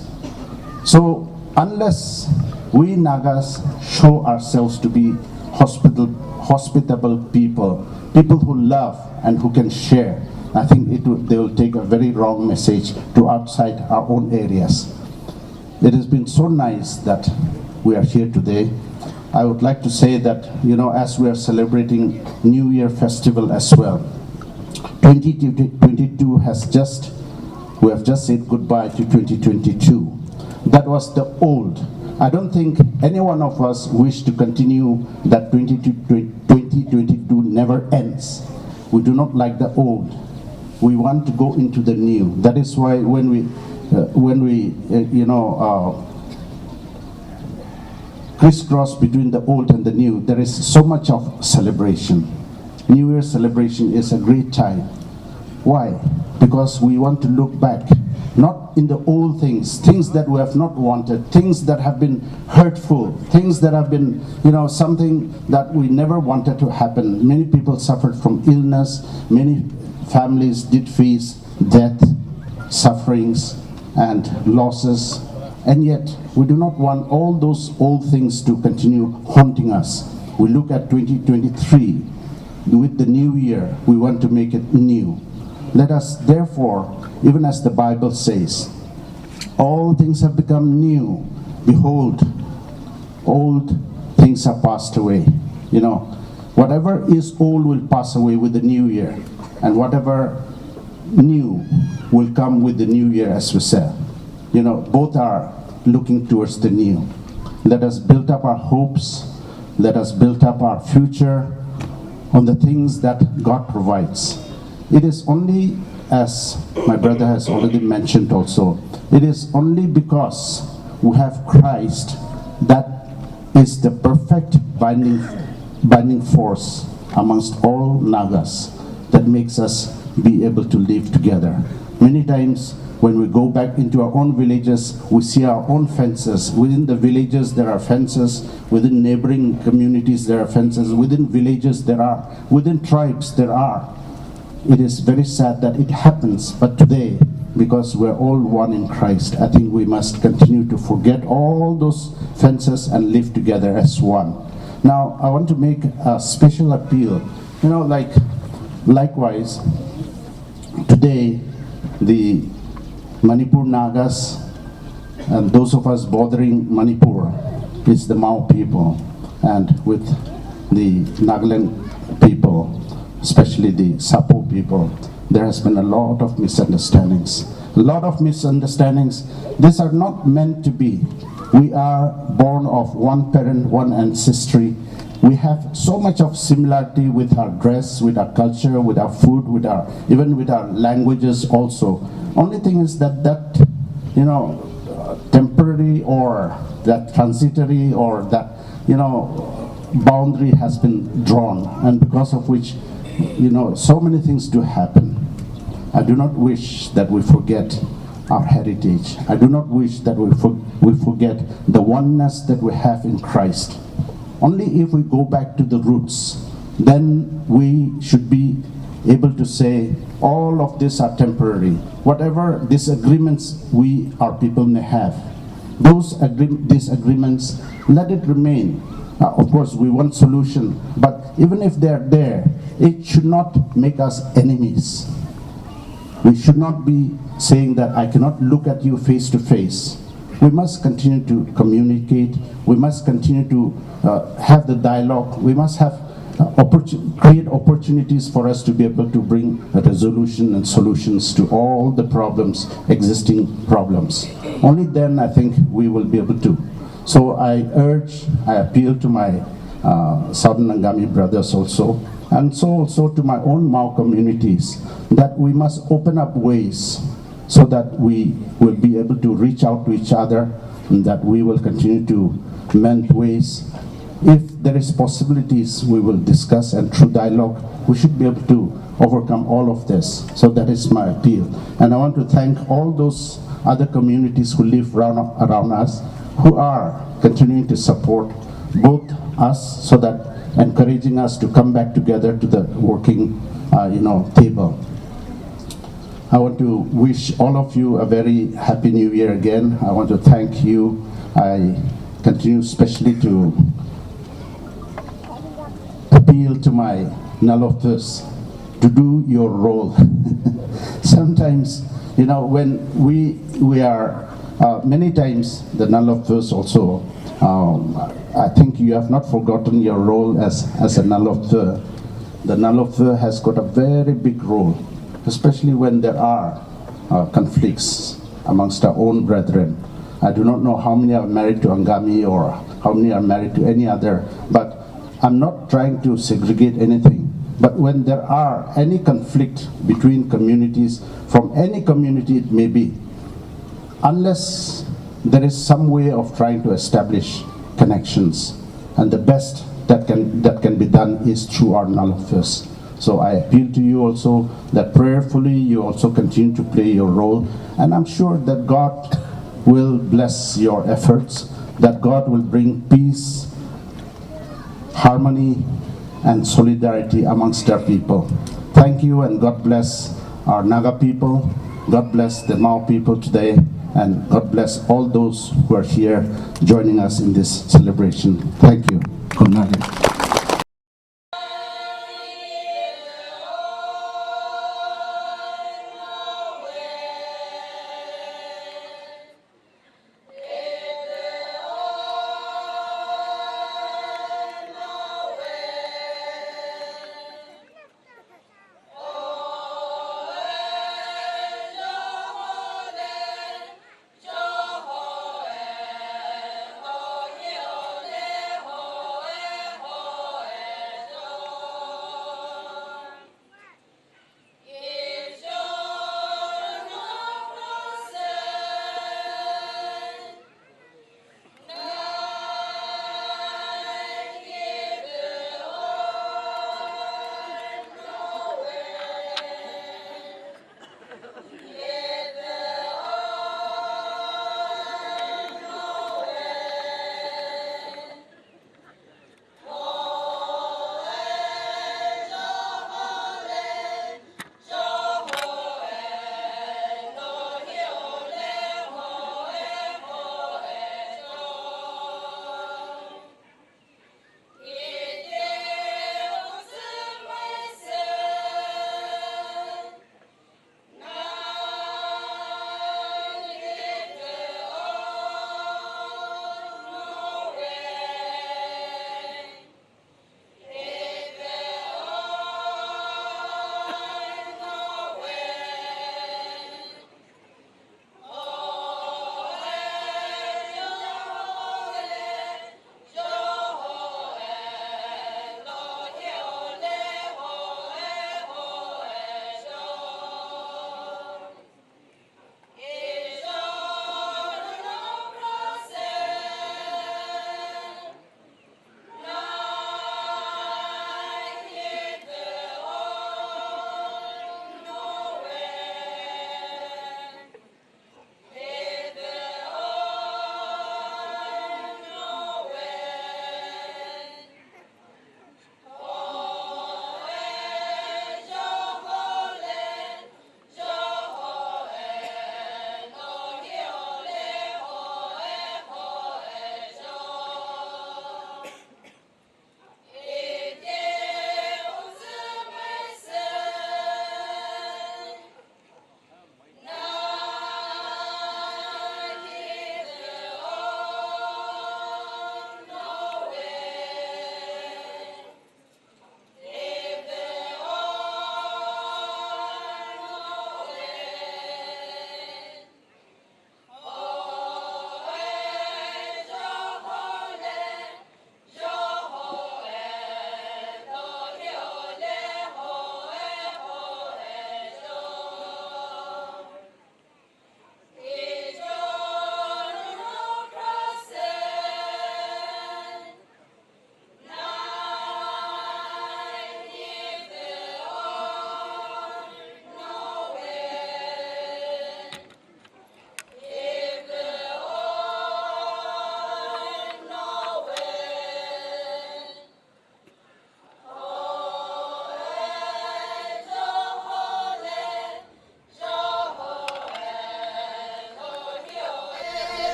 So unless we Nagas show ourselves to be hospitable people who love and who can share, I think they will take a very wrong message to outside our own areas. It has been so nice that we are here today. I would like to say that, as we are celebrating New Year festival as well, 2022 we have just said goodbye to 2022. That was the old. I don't think any one of us wish to continue that 2022 never ends. We do not like the old. We want to go into the new. That is why when we crisscross between the old and the new, there is so much of celebration. New Year celebration is a great time. Why? Because we want to look back, not in the old things that we have not wanted, things that have been hurtful, things that have been, something that we never wanted to happen. Many people suffered from illness, many families did face death, sufferings, and losses. And yet, we do not want all those old things to continue haunting us. We look at 2023, with the new year, we want to make it new. Let us therefore, even as the Bible says, all things have become new. Behold, old things are passed away. Whatever is old will pass away with the new year, and whatever new will come with the new year, as we said. Both are looking towards the new. Let us build up our hopes. Let us build up our future on the things that God provides. It is only, as my brother has already mentioned also, it is only because we have Christ that is the perfect binding force amongst all Nagas that makes us be able to live together. Many times when we go back into our own villages, we see our own fences. Within the villages there are fences, within neighboring communities there are fences, within villages there are, within tribes there are. It is very sad that it happens, but today, because we're all one in Christ, I think we must continue to forget all those fences and live together as one. Now, I want to make a special appeal. Likewise, today, the Manipur Nagas and those of us bothering Manipur is the Mao people, and with the Nagaland people, especially the Sapo people, there has been a lot of misunderstandings. A lot of misunderstandings. These are not meant to be. We are born of one parent, one ancestry. We have so much of similarity with our dress, with our culture, with our food, even with our languages also. Only thing is that temporary or that transitory or that, boundary has been drawn, and because of which, so many things do happen. I do not wish that we forget our heritage. I do not wish that we forget the oneness that we have in Christ. Only if we go back to the roots, then we should be able to say all of these are temporary. Whatever disagreements our people may have, these agreements, let it remain. Of course, we want solution, but even if they're there, it should not make us enemies. We should not be saying that I cannot look at you face to face. We must continue to communicate. We must continue to have the dialogue. We must have create opportunities for us to be able to bring a resolution and solutions to all the problems, existing problems. Only then I think we will be able to. So I appeal to my Southern Angami brothers also, and so also to my own Mao communities, that we must open up ways so that we will be able to reach out to each other, and that we will continue to mend ways. If there is possibilities, we will discuss, and through dialogue, we should be able to overcome all of this. So that is my appeal. And I want to thank all those other communities who live around us, who are continuing to support both us, so that encouraging us to come back together to the working table. I want to wish all of you a very happy new year again. I want to thank you. I continue especially to appeal to my Nalofthus to do your role. Sometimes, when we are, many times the Nalofthus also, I think you have not forgotten your role as a Nalofthur. The Nalofthur has got a very big role, especially when there are conflicts amongst our own brethren. I do not know how many are married to Angami or how many are married to any other, but I'm not trying to segregate anything. But when there are any conflict between communities, from any community it may be, unless there is some way of trying to establish connections, and the best that can be done is through our Nalofthus. So I appeal to you also that prayerfully you also continue to play your role, and I'm sure that God will bless your efforts, that God will bring peace, harmony, and solidarity amongst our people. Thank you, and God bless our Naga people, God bless the Mao people today, and God bless all those who are here joining us in this celebration. Thank you. Good night.